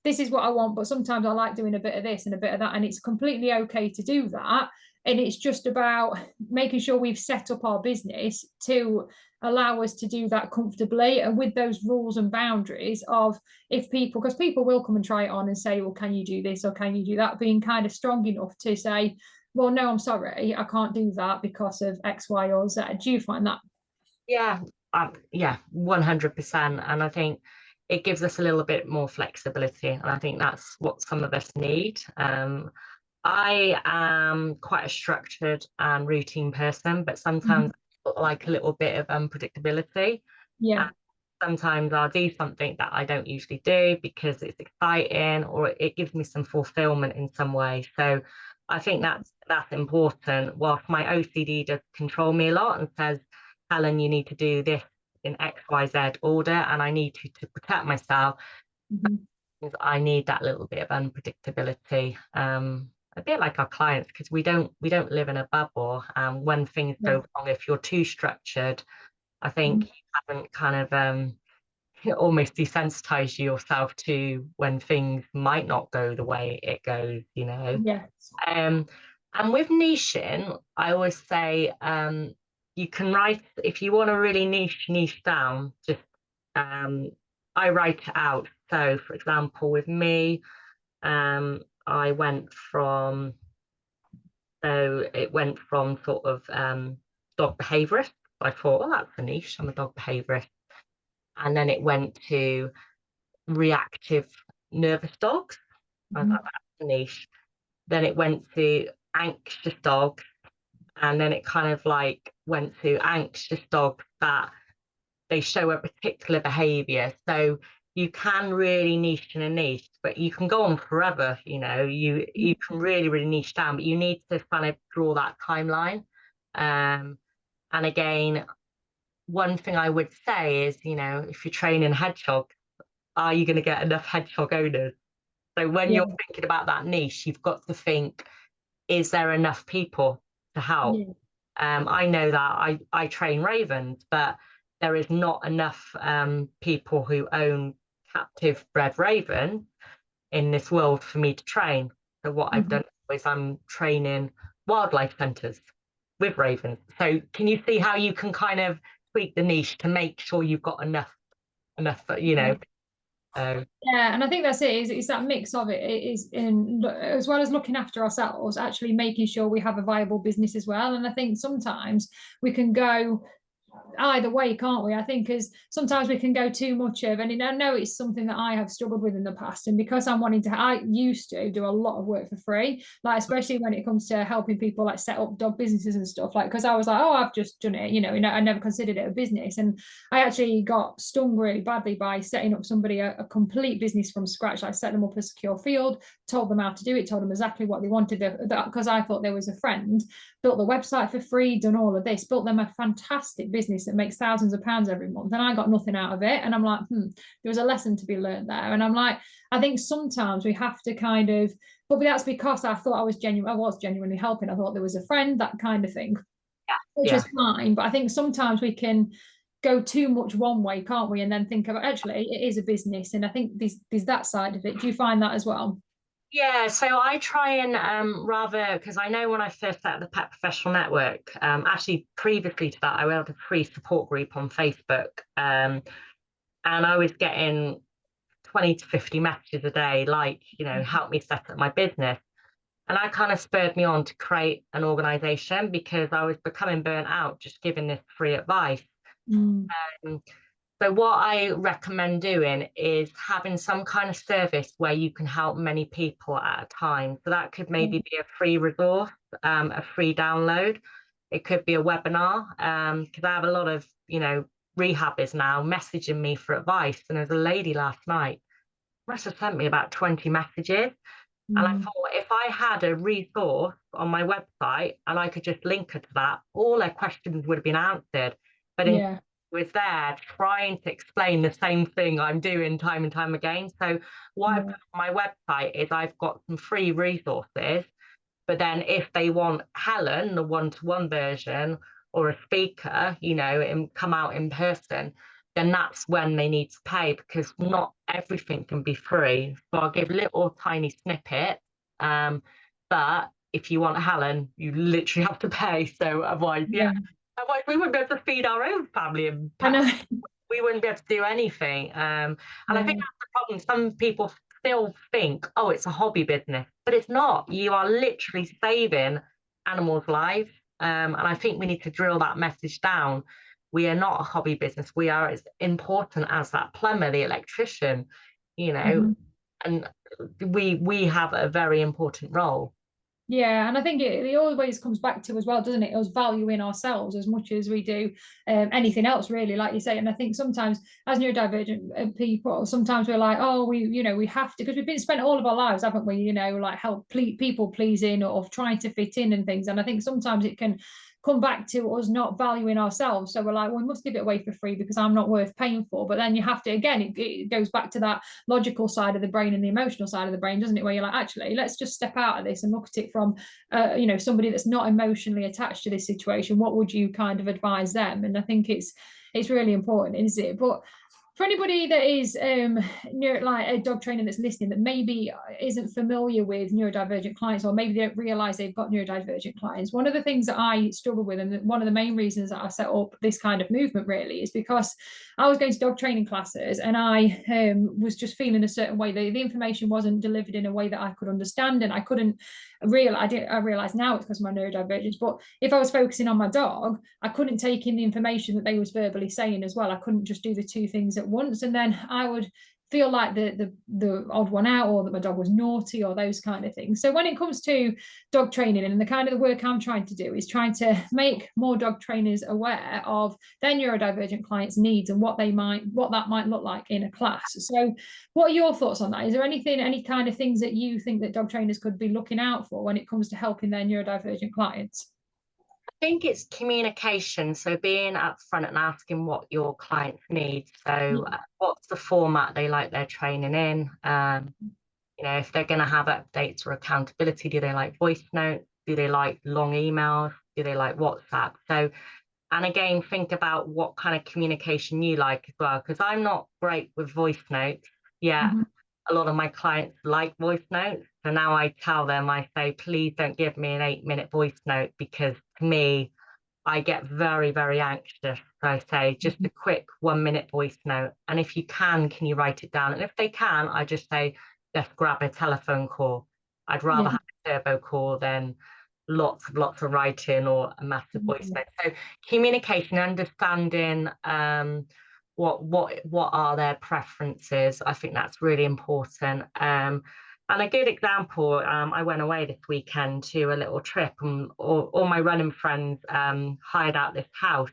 this is what I want, but sometimes I like doing a bit of this and a bit of that, and it's completely okay to do that. And it's just about making sure we've set up our business to allow us to do that comfortably, and with those rules and boundaries of, if people, because people will come and try it on and say, well, can you do this or can you do that, being kind of strong enough to say, well, no, I'm sorry, I can't do that because of X, Y, or Z. Do you find that? Yeah, 100%. And I think it gives us a little bit more flexibility, and I think that's what some of us need. I am quite a structured and routine person, but sometimes I like a little bit of unpredictability. Yeah. And sometimes I'll do something that I don't usually do because it's exciting, or it gives me some fulfillment in some way. So I think that's important. Whilst my OCD does control me a lot and says, Helen, you need to do this in XYZ order, and I need to protect myself. I need that little bit of unpredictability. A bit like our clients, because we don't live in a bubble. When things go wrong, if you're too structured, I think you haven't kind of almost desensitized yourself to when things might not go the way it goes. Yes. And with niching, I always say, you can write, if you want to really niche down, just I write it out. So for example, with me, it went from sort of dog behaviorist. I thought, well, that's a niche, I'm a dog behaviorist. And then it went to reactive nervous dogs. I thought, that's a niche. Then it went to anxious dogs. And then it kind of like went to anxious dogs that they show a particular behavior. So you can really niche in a niche, but you can go on forever. You can really, really niche down, but you need to kind of draw that timeline. And again, one thing I would say is, if you're training hedgehogs, are you going to get enough hedgehog owners? So when you're thinking about that niche, you've got to think, is there enough people to help? I know that I train ravens, but there is not enough people who own captive bred ravens in this world for me to train. So what I've done is I'm training wildlife centres with ravens. So can you see how you can kind of tweak the niche to make sure you've got enough, Yeah, and I think that's it. It's that mix of it. It is as well as looking after ourselves, actually making sure we have a viable business as well. And I think sometimes we can go either way, can't we? I think as sometimes we can go too much of, and I know it's something that I have struggled with in the past, and because I used to do a lot of work for free, like especially when it comes to helping people like set up dog businesses and stuff, like because I was like, oh, I've just done it, I never considered it a business, and I actually got stung really badly by setting up somebody a complete business from scratch. I set them up a secure field, told them how to do it, told them exactly what they wanted, because I thought there was a friend, built the website for free, done all of this, built them a fantastic business that makes thousands of pounds every month, and I got nothing out of it. And I'm like, there was a lesson to be learned there. And I'm like, I think sometimes we have to kind of, but that's because I thought I was genuinely helping. I thought there was a friend, that kind of thing, which was fine. But I think sometimes we can go too much one way, can't we? And then think about, actually, it is a business. And I think there's that side of it. Do you find that as well? Yeah, so I try and rather, because I know when I first set up the Pet Professional Network, actually previously to that, I had a free support group on Facebook, and I was getting 20 to 50 messages a day, like, help me set up my business. And that kind of spurred me on to create an organization because I was becoming burnt out just giving this free advice. So what I recommend doing is having some kind of service where you can help many people at a time. So that could maybe be a free resource, a free download. It could be a webinar, because I have a lot of, rehabbers now messaging me for advice. And there's a lady last night, must have sent me about 20 messages. And I thought, if I had a resource on my website and I could just link her to that, all her questions would have been answered. But was there trying to explain the same thing I'm doing time and time again. So what I've put on my website is I've got some free resources, but then if they want Helen, the one-to-one version, or a speaker, and come out in person, then that's when they need to pay, because not everything can be free. So I'll give little tiny snippets, but if you want Helen, you literally have to pay. So otherwise, otherwise, we wouldn't be able to feed our own family and pets. We wouldn't be able to do anything. And I think that's the problem. Some people still think, oh, it's a hobby business, but it's not. You are literally saving animals' lives. And I think we need to drill that message down. We are not a hobby business. We are as important as that plumber, the electrician, and we have a very important role. Yeah, and I think it always comes back to as well, doesn't it? Us valuing ourselves as much as we do anything else, really, like you say. And I think sometimes as neurodivergent people, sometimes we're like, oh, we have to, because we've been spent all of our lives, haven't we? Like people pleasing or trying to fit in and things. And I think sometimes it can come back to us not valuing ourselves. So we're like, well, we must give it away for free because I'm not worth paying for. But then you have to, again, it goes back to that logical side of the brain and the emotional side of the brain, doesn't it? Where you're like, actually, let's just step out of this and look at it from, somebody that's not emotionally attached to this situation. What would you kind of advise them? And I think it's really important, isn't it? But for anybody that is like a dog trainer that's listening that maybe isn't familiar with neurodivergent clients, or maybe they don't realize they've got neurodivergent clients, one of the things that I struggle with, and one of the main reasons that I set up this kind of movement really, is because I was going to dog training classes and I was just feeling a certain way. The information wasn't delivered in a way that I could understand, and I couldn't I realize now it's because of my neurodivergence, but if I was focusing on my dog, I couldn't take in the information that they was verbally saying as well. I couldn't just do the two things at once, and then I would feel like the odd one out, or that my dog was naughty, or those kind of things. So when it comes to dog training, and the kind of the work I'm trying to do is trying to make more dog trainers aware of their neurodivergent clients' needs and what that might look like in a class. So what are your thoughts on that? Is there any kind of things that you think that dog trainers could be looking out for when it comes to helping their neurodivergent clients? I think it's communication. So being upfront and asking what your clients need. So what's the format they like their training in? You know, if they're going to have updates or accountability, do they like voice notes? Do they like long emails? Do they like WhatsApp? So, and again, think about what kind of communication you like as well, because I'm not great with voice notes. Yeah, a lot of my clients like voice notes. So now I tell them, I say, please don't give me an 8-minute voice note, because to me, I get very, very anxious. So I say, just a quick 1-minute voice note. And if you can you write it down? And if they can, I just say, let's grab a telephone call. I'd rather have a turbo call than lots of writing or a massive voice note. So communication, understanding what are their preferences. I think that's really important. And a good example, I went away this weekend to a little trip, and all my running friends hired out this house.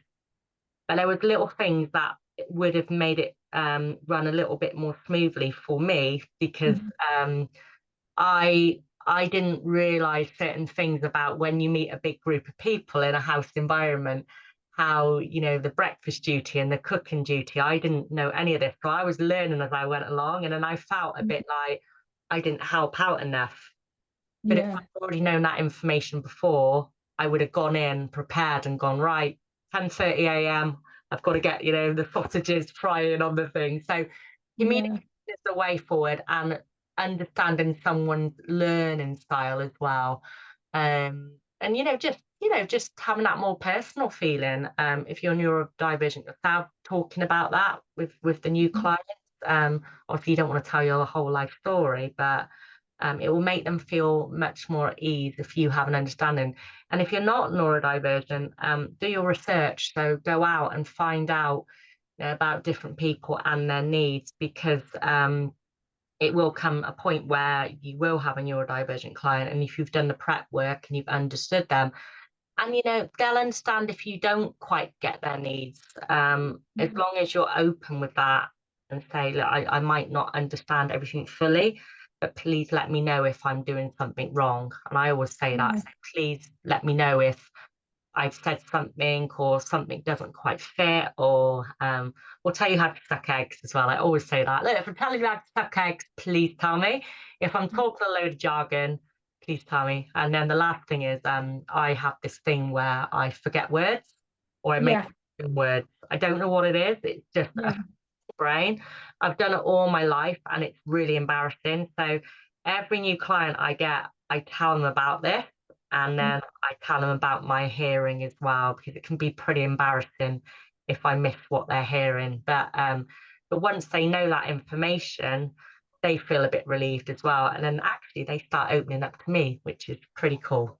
But there was little things that would have made it run a little bit more smoothly for me, because I didn't realize certain things about when you meet a big group of people in a house environment, how, you know, the breakfast duty and the cooking duty. I didn't know any of this. So I was learning as I went along, and then I felt a bit like I didn't help out enough. But if I'd already known that information before, I would have gone in prepared and gone, right, 10:30 a.m. I've got to get, you know, the sausages frying on the thing. So communication is the way forward, and understanding someone's learning style as well. And just having that more personal feeling. If you're neurodivergent yourself, talking about that with the new clients. Obviously you don't want to tell your whole life story, but it will make them feel much more at ease if you have an understanding. And if you're not neurodivergent, do your research. So go out and find out about different people and their needs, because it will come a point where you will have a neurodivergent client, and if you've done the prep work and you've understood them, and they'll understand if you don't quite get their needs, as long as you're open with that and say, look, I might not understand everything fully, but please let me know if I'm doing something wrong. And I always say that, so please let me know if I've said something or something doesn't quite fit, or we'll tell you how to suck eggs as well. I always say that. Look, if I'm telling you how to suck eggs, please tell me. If I'm talking a load of jargon, please tell me. And then the last thing is, I have this thing where I forget words, or I make words. I don't know what it is. It's just a brain. I've done it all my life, and it's really embarrassing. So every new client I get, I tell them about this. And then I tell them about my hearing as well, because it can be pretty embarrassing if I miss what they're hearing. But once they know that information, they feel a bit relieved as well. And then actually they start opening up to me, which is pretty cool.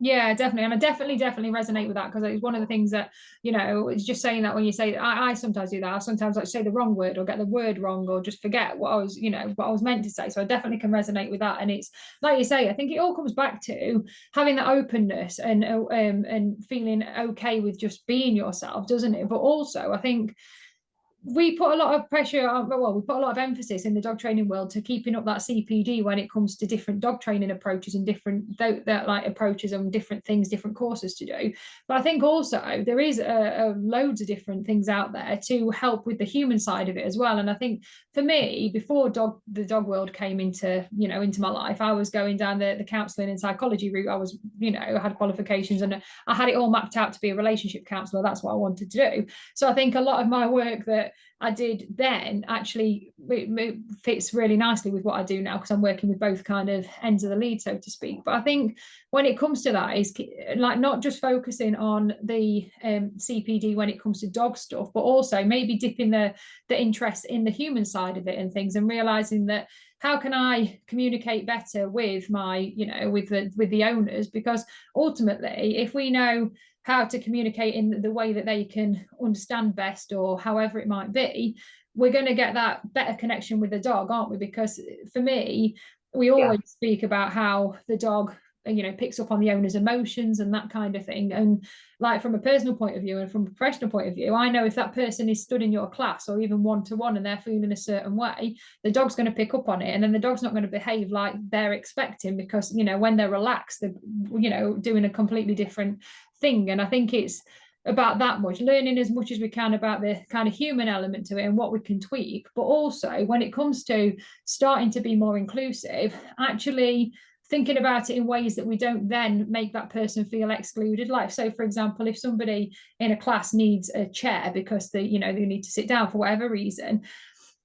Yeah, definitely. And I definitely resonate with that, because it's one of the things that, it's just saying that when you say, I sometimes do that. I sometimes like say the wrong word or get the word wrong, or just forget what I was meant to say. So I definitely can resonate with that. And it's like you say, I think it all comes back to having that openness and feeling okay with just being yourself, doesn't it? But also I think we put a lot of pressure on, we put a lot of emphasis in the dog training world to keeping up that CPD when it comes to different dog training approaches and different approaches and different things, different courses to do. But I think also there is loads of different things out there to help with the human side of it as well. And I think for me, before the dog world came into my life, I was going down the counselling and psychology route. I was, I had qualifications and I had it all mapped out to be a relationship counsellor. That's what I wanted to do. So I think a lot of my work that I did then actually it fits really nicely with what I do now, because I'm working with both kind of ends of the lead, so to speak. But I think when it comes to that, is like not just focusing on the CPD when it comes to dog stuff, but also maybe dipping the interest in the human side of it and things, and realizing that how can I communicate better with my with the owners, because ultimately if we know how to communicate in the way that they can understand best, or however it might be, we're going to get that better connection with the dog, aren't we? Because for me, we always speak about how the dog, you know, picks up on the owner's emotions and that kind of thing. And like from a personal point of view and from a professional point of view, I know if that person is stood in your class or even one-to-one and they're feeling a certain way, the dog's going to pick up on it, and then the dog's not going to behave like they're expecting, because, you know, when they're relaxed, they're, you know, doing a completely different thing. And I think it's about that much learning as much as we can about the kind of human element to it and what we can tweak, but also when it comes to starting to be more inclusive, actually thinking about it in ways that we don't then make that person feel excluded. Like, so for example, if somebody in a class needs a chair because they, you know, they need to sit down for whatever reason,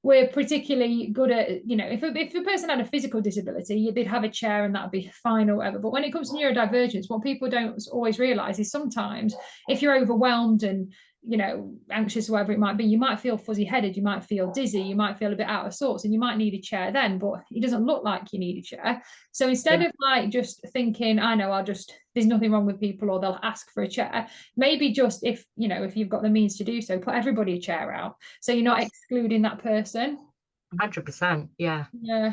we're particularly good at, you know, if a person had a physical disability, they'd have a chair and that'd be fine or whatever. But when it comes to neurodivergence, what people don't always realize is sometimes if you're overwhelmed and, you know, anxious, whatever it might be, you might feel fuzzy headed, you might feel dizzy, you might feel a bit out of sorts, and you might need a chair then, but it doesn't look like you need a chair. So instead of like just thinking, I know, there's nothing wrong with people, or they'll ask for a chair, maybe just, if, you know, if you've got the means to do so, put everybody a chair out, so you're not excluding that person. 100%. Yeah.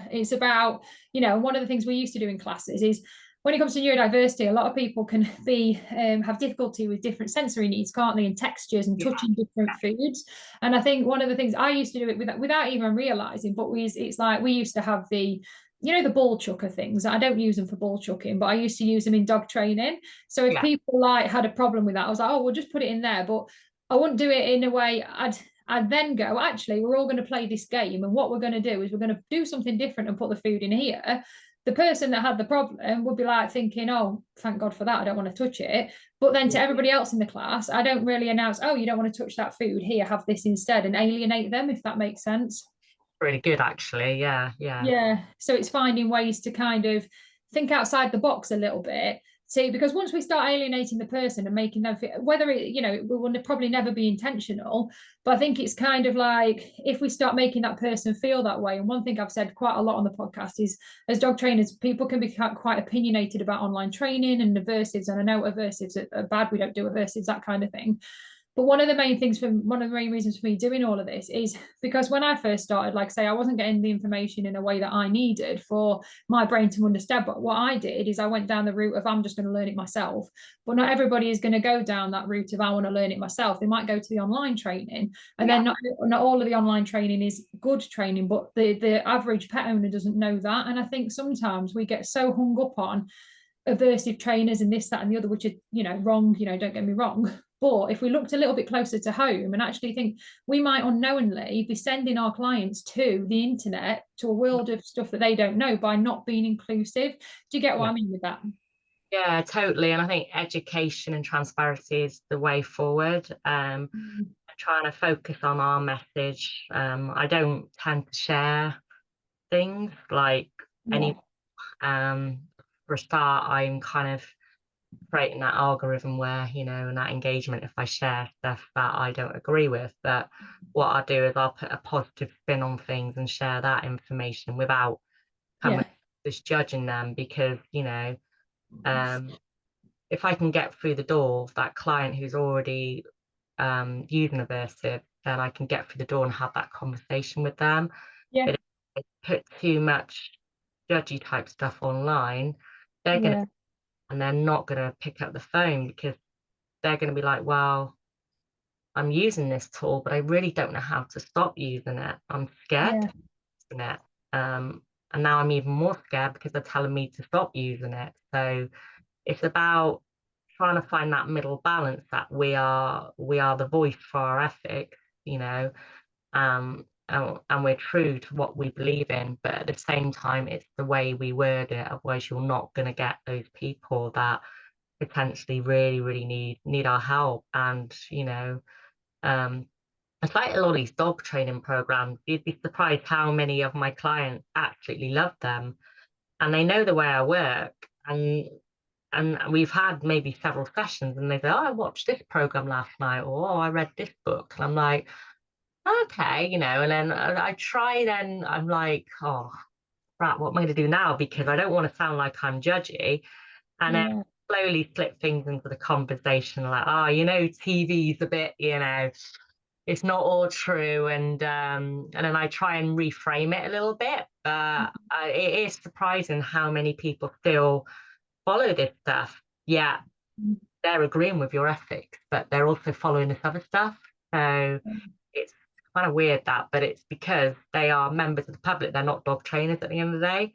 It's about, you know, one of the things we used to do in classes is, when it comes to neurodiversity, a lot of people can be have difficulty with different sensory needs, can't they, and textures and touching different foods. And I think one of the things I used to do it without even realizing, but it's like we used to have the, you know, the ball chucker things. I don't use them for ball chucking, but I used to use them in dog training. So if people like had a problem with that, I was like, oh, we'll just put it in there. But I wouldn't do it in a way I'd then go, actually, we're all going to play this game, and what we're going to do is we're going to do something different and put the food in here. The person that had the problem would be like thinking, oh, thank God for that, I don't want to touch it. But then to everybody else in the class, I don't really announce, oh, you don't want to touch that food, here, have this instead, and alienate them, if that makes sense. Really good, actually. Yeah. So it's finding ways to kind of think outside the box a little bit. See, because once we start alienating the person and making them feel, whether it, you know, it will probably never be intentional, but I think it's kind of like, if we start making that person feel that way. And one thing I've said quite a lot on the podcast is, as dog trainers, people can be quite opinionated about online training and aversives. And I know aversives are bad, we don't do aversives, that kind of thing. But one of the main reasons for me doing all of this is because when I first started, like I say, I wasn't getting the information in a way that I needed for my brain to understand. But what I did is I went down the route of, I'm just going to learn it myself. But not everybody is going to go down that route of, I want to learn it myself. They might go to the online training, and then not all of the online training is good training, but the average pet owner doesn't know that. And I think sometimes we get so hung up on aversive trainers and this, that, and the other, which are, you know, wrong, you know, don't get me wrong. But if we looked a little bit closer to home and actually think, we might unknowingly be sending our clients to the internet, to a world of stuff that they don't know, by not being inclusive. Do you get what I mean with that? Yeah, totally. And I think education and transparency is the way forward. Trying to focus on our message. I don't tend to share things like any for a start, I'm kind of creating that algorithm where, you know, and that engagement, if I share stuff that I don't agree with, but what I'll do is I'll put a positive spin on things and share that information without just judging them, because, you know, if I can get through the door that client who's already using aversive, then I can get through the door and have that conversation with them. But if I put too much judgy type stuff online, they're going to, and they're not going to pick up the phone, because they're going to be like, well, I'm using this tool, but I really don't know how to stop using it. I'm scared of using it. And now I'm even more scared because they're telling me to stop using it. So it's about trying to find that middle balance, that we are the voice for our ethics, you know, and we're true to what we believe in, but at the same time, it's the way we word it. Otherwise, you're not going to get those people that potentially really need our help. And, you know, it's like a lot of these dog training programs, you'd be surprised how many of my clients absolutely love them, and they know the way I work, and we've had maybe several sessions, and they say, oh, I watched this program last night, or oh, I read this book, and I'm like, okay, you know. And then I try, then I'm like, oh, right, what am I going to do now? Because I don't want to sound like I'm judgy. And then slowly slip things into the conversation, like, oh, you know, TV's a bit, you know, it's not all true, and then I try and reframe it a little bit. But it is surprising how many people still follow this stuff. Yeah, they're agreeing with your ethics, but they're also following this other stuff. So it's kind of weird that, but it's because they are members of the public. They're not dog trainers at the end of the day.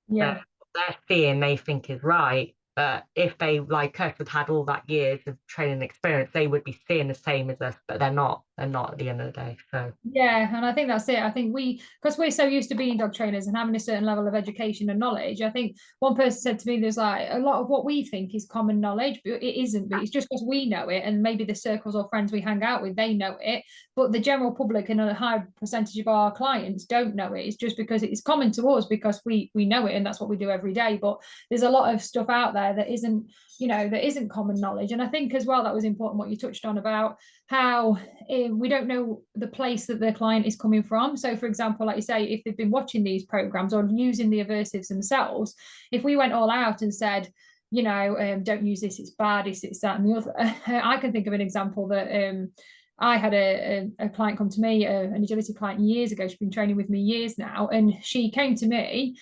So Yeah. what they're seeing, they think is right. But if they, like us, had had all that years of training experience, they would be seeing the same as us, but they're not. They're not at the end of the day. So Yeah, and I think that's it. I think because we're so used to being dog trainers and having a certain level of education and knowledge, I think one person said to me, there's like a lot of what we think is common knowledge, but it isn't. But it's just because we know it, and maybe the circles or friends we hang out with, they know it. But the general public and a high percentage of our clients don't know it. It's just because it's common to us because we know it, and that's what we do every day. But there's a lot of stuff out there that isn't, that isn't common knowledge. And I think as well that was important what you touched on about how we don't know the place that the client is coming from. So for example, like you say, if they've been watching these programs or using the aversives themselves, if we went all out and said, don't use this, it's bad, it's that and the other, I can think of an example that I had a client come to me, an agility client years ago. She's been training with me years now, and she came to me.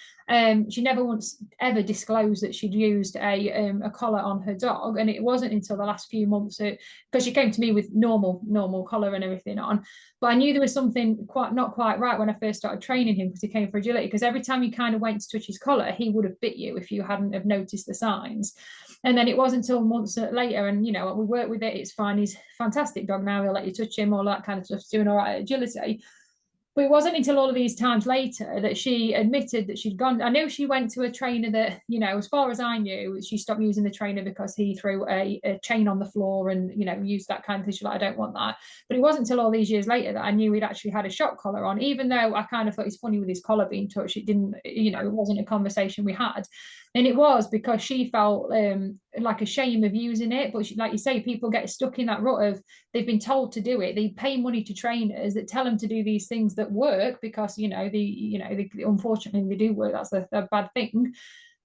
She never once ever disclosed that she'd used a collar on her dog, and it wasn't until the last few months because she came to me with normal collar and everything on. But I knew there was something not quite right when I first started training him, because he came for agility. Because every time you kind of went to touch his collar, he would have bit you if you hadn't have noticed the signs. And then it wasn't until months later, and we work with it, it's fine, he's a fantastic dog now, he'll let you touch him, all that kind of stuff, doing all right at agility. But it wasn't until all of these times later that she admitted that she'd gone. I know she went to a trainer that, as far as I knew, she stopped using the trainer because he threw a chain on the floor and, used that kind of thing. She's like, I don't want that. But it wasn't until all these years later that I knew he'd actually had a shock collar on, even though I kind of thought it's funny with his collar being touched. It didn't, it wasn't a conversation we had. And it was because she felt like a shame of using it. But like you say, people get stuck in that rut of they've been told to do it. They pay money to trainers that tell them to do these things that work because, unfortunately they do work. That's a bad thing.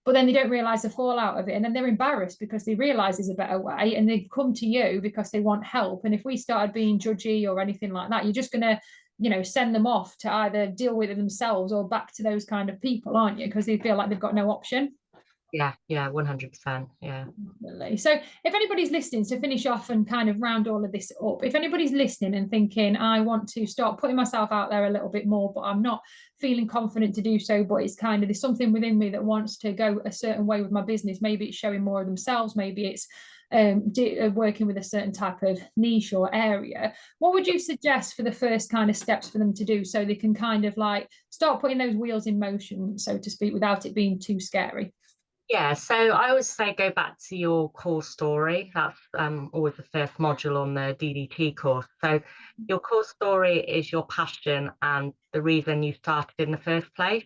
But then they don't realize the fallout of it. And then they're embarrassed because they realize there's a better way, and they come to you because they want help. And if we started being judgy or anything like that, you're just going to send them off to either deal with it themselves or back to those kind of people, aren't you? Because they feel like they've got no option. yeah, 100%. Yeah. Definitely. So if anybody's listening, to finish off and kind of round all of this up, if anybody's listening and thinking, I want to start putting myself out there a little bit more, but I'm not feeling confident to do so, but it's kind of, there's something within me that wants to go a certain way with my business. Maybe it's showing more of themselves. Maybe it's working with a certain type of niche or area. What would you suggest for the first kind of steps for them to do so they can kind of like start putting those wheels in motion, so to speak, without it being too scary? Yeah, so I always say go back to your core story. That's always the first module on the DDT course. So your core story is your passion and the reason you started in the first place.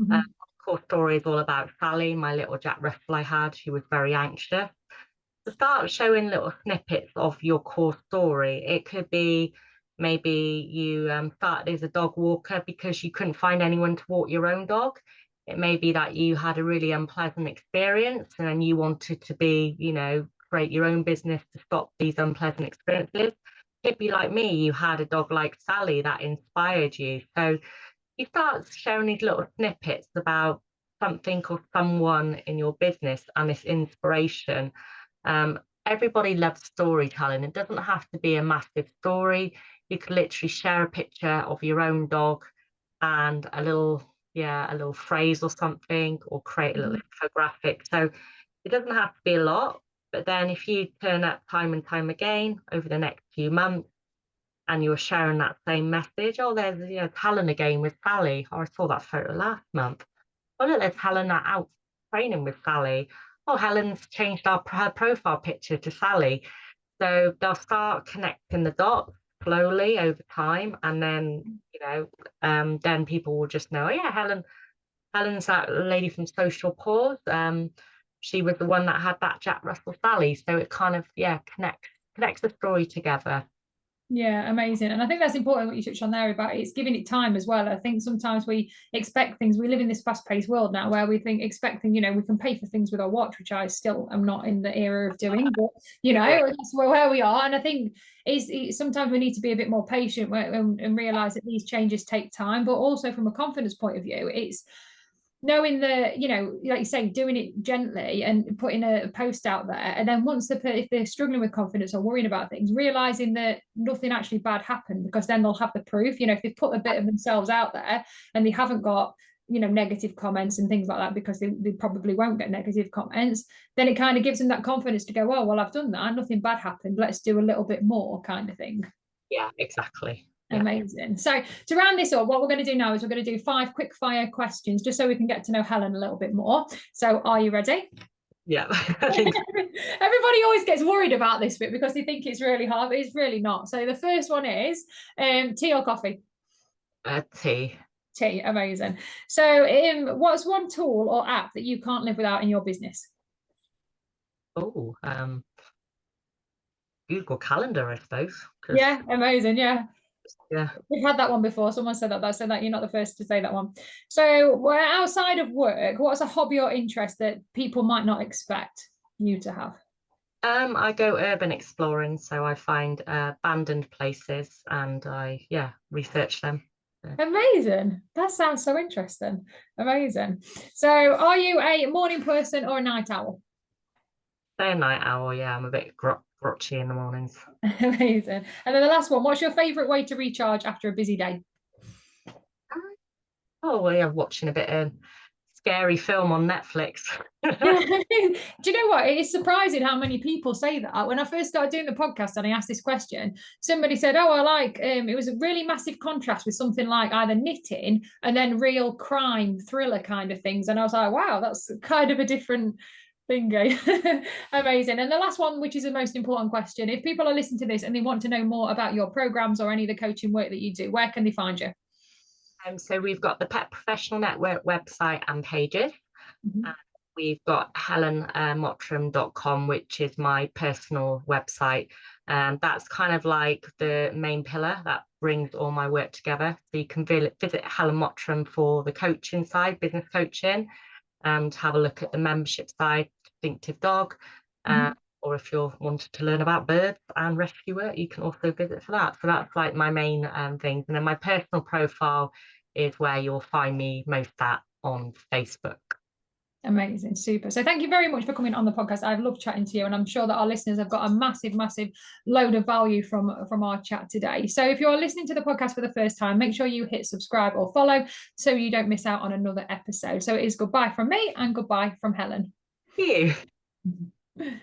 Mm-hmm. Core story is all about Sally, my little Jack Russell I had. She was very anxious. To start showing little snippets of your core story, it could be maybe you started as a dog walker because you couldn't find anyone to walk your own dog. It may be that you had a really unpleasant experience and then you wanted to be, create your own business to stop these unpleasant experiences. It'd be like me, you had a dog like Sally that inspired you. So you start sharing these little snippets about something or someone in your business and this inspiration. Everybody loves storytelling. It doesn't have to be a massive story. You could literally share a picture of your own dog and a little phrase or something, or create a little infographic. So it doesn't have to be a lot, but then if you turn up time and time again over the next few months and you're sharing that same message, oh, there's Helen again with Sally. Oh, I saw that photo last month. Oh, look, there's Helen out training with Sally. Oh, Helen's changed her profile picture to Sally. So they'll start connecting the dots slowly over time, and then then people will just know, oh yeah, Helen's that lady from Social Pause. She was the one that had that Jack Russell Sally. So it kind of connects the story together. Yeah, amazing. And I think that's important what you touched on there about it's giving it time as well. I think sometimes we expect things, we live in this fast-paced world now where we think expecting, you know, we can pay for things with our watch, which I still am not in the era of doing, but you know, that's where we are. And I think sometimes we need to be a bit more patient and realize that these changes take time, but also from a confidence point of view, it's knowing that, you know, like you say, doing it gently and putting a post out there, and then once if they're struggling with confidence or worrying about things, realizing that nothing actually bad happened, because then they'll have the proof. You know, if they put a bit of themselves out there and they haven't got, you know, negative comments and things like that, because they probably won't get negative comments, then it kind of gives them that confidence to go, oh well, I've done that, nothing bad happened, let's do a little bit more, kind of thing. Yeah, exactly. Amazing. So to round this up, what we're going to do now is we're going to do 5 quick fire questions just so we can get to know Helen a little bit more. So are you ready? Yeah. Everybody always gets worried about this bit because they think it's really hard, but it's really not. So the first one is tea or coffee? Tea. Tea. Amazing. So what's one tool or app that you can't live without in your business? Oh, Google Calendar, I suppose. Yeah, amazing. Yeah. Yeah. We've had that one before. Someone said that, so that you're not the first to say that one. So outside of work, what's a hobby or interest that people might not expect you to have? I go urban exploring, so I find abandoned places and I research them. Amazing. That sounds so interesting. Amazing. So are you a morning person or a night owl? They're a night owl, yeah. I'm a bit grotchy in the mornings. Amazing. And then the last one, what's your favorite way to recharge after a busy day? Oh, well, yeah, watching a bit of scary film on Netflix. Do you know what? It is surprising how many people say that. When I first started doing the podcast and I asked this question, somebody said, oh, I like, it was a really massive contrast with something like either knitting and then real crime thriller kind of things. And I was like, wow, that's kind of a different thing. Amazing. And the last one, which is the most important question, if people are listening to this and they want to know more about your programs or any of the coaching work that you do, where can they find you? So we've got the Pet Professional Network website and pages. And we've got helenmotteram.com, which is my personal website. And that's kind of like the main pillar that brings all my work together. So you can visit Helen Motteram for the coaching side, business coaching, and have a look at the membership side, Distinctive Dog. Or if you're wanting to learn about birds and rescue work, you can also visit for that. So that's like my main things. And then my personal profile is where you'll find me most at on Facebook. Amazing, super. So thank you very much for coming on the podcast. I've loved chatting to you, and I'm sure that our listeners have got a massive load of value from our chat today. So if you're listening to the podcast for the first time, make sure you hit subscribe or follow so you don't miss out on another episode. So it is goodbye from me and goodbye from Helen. Thank you.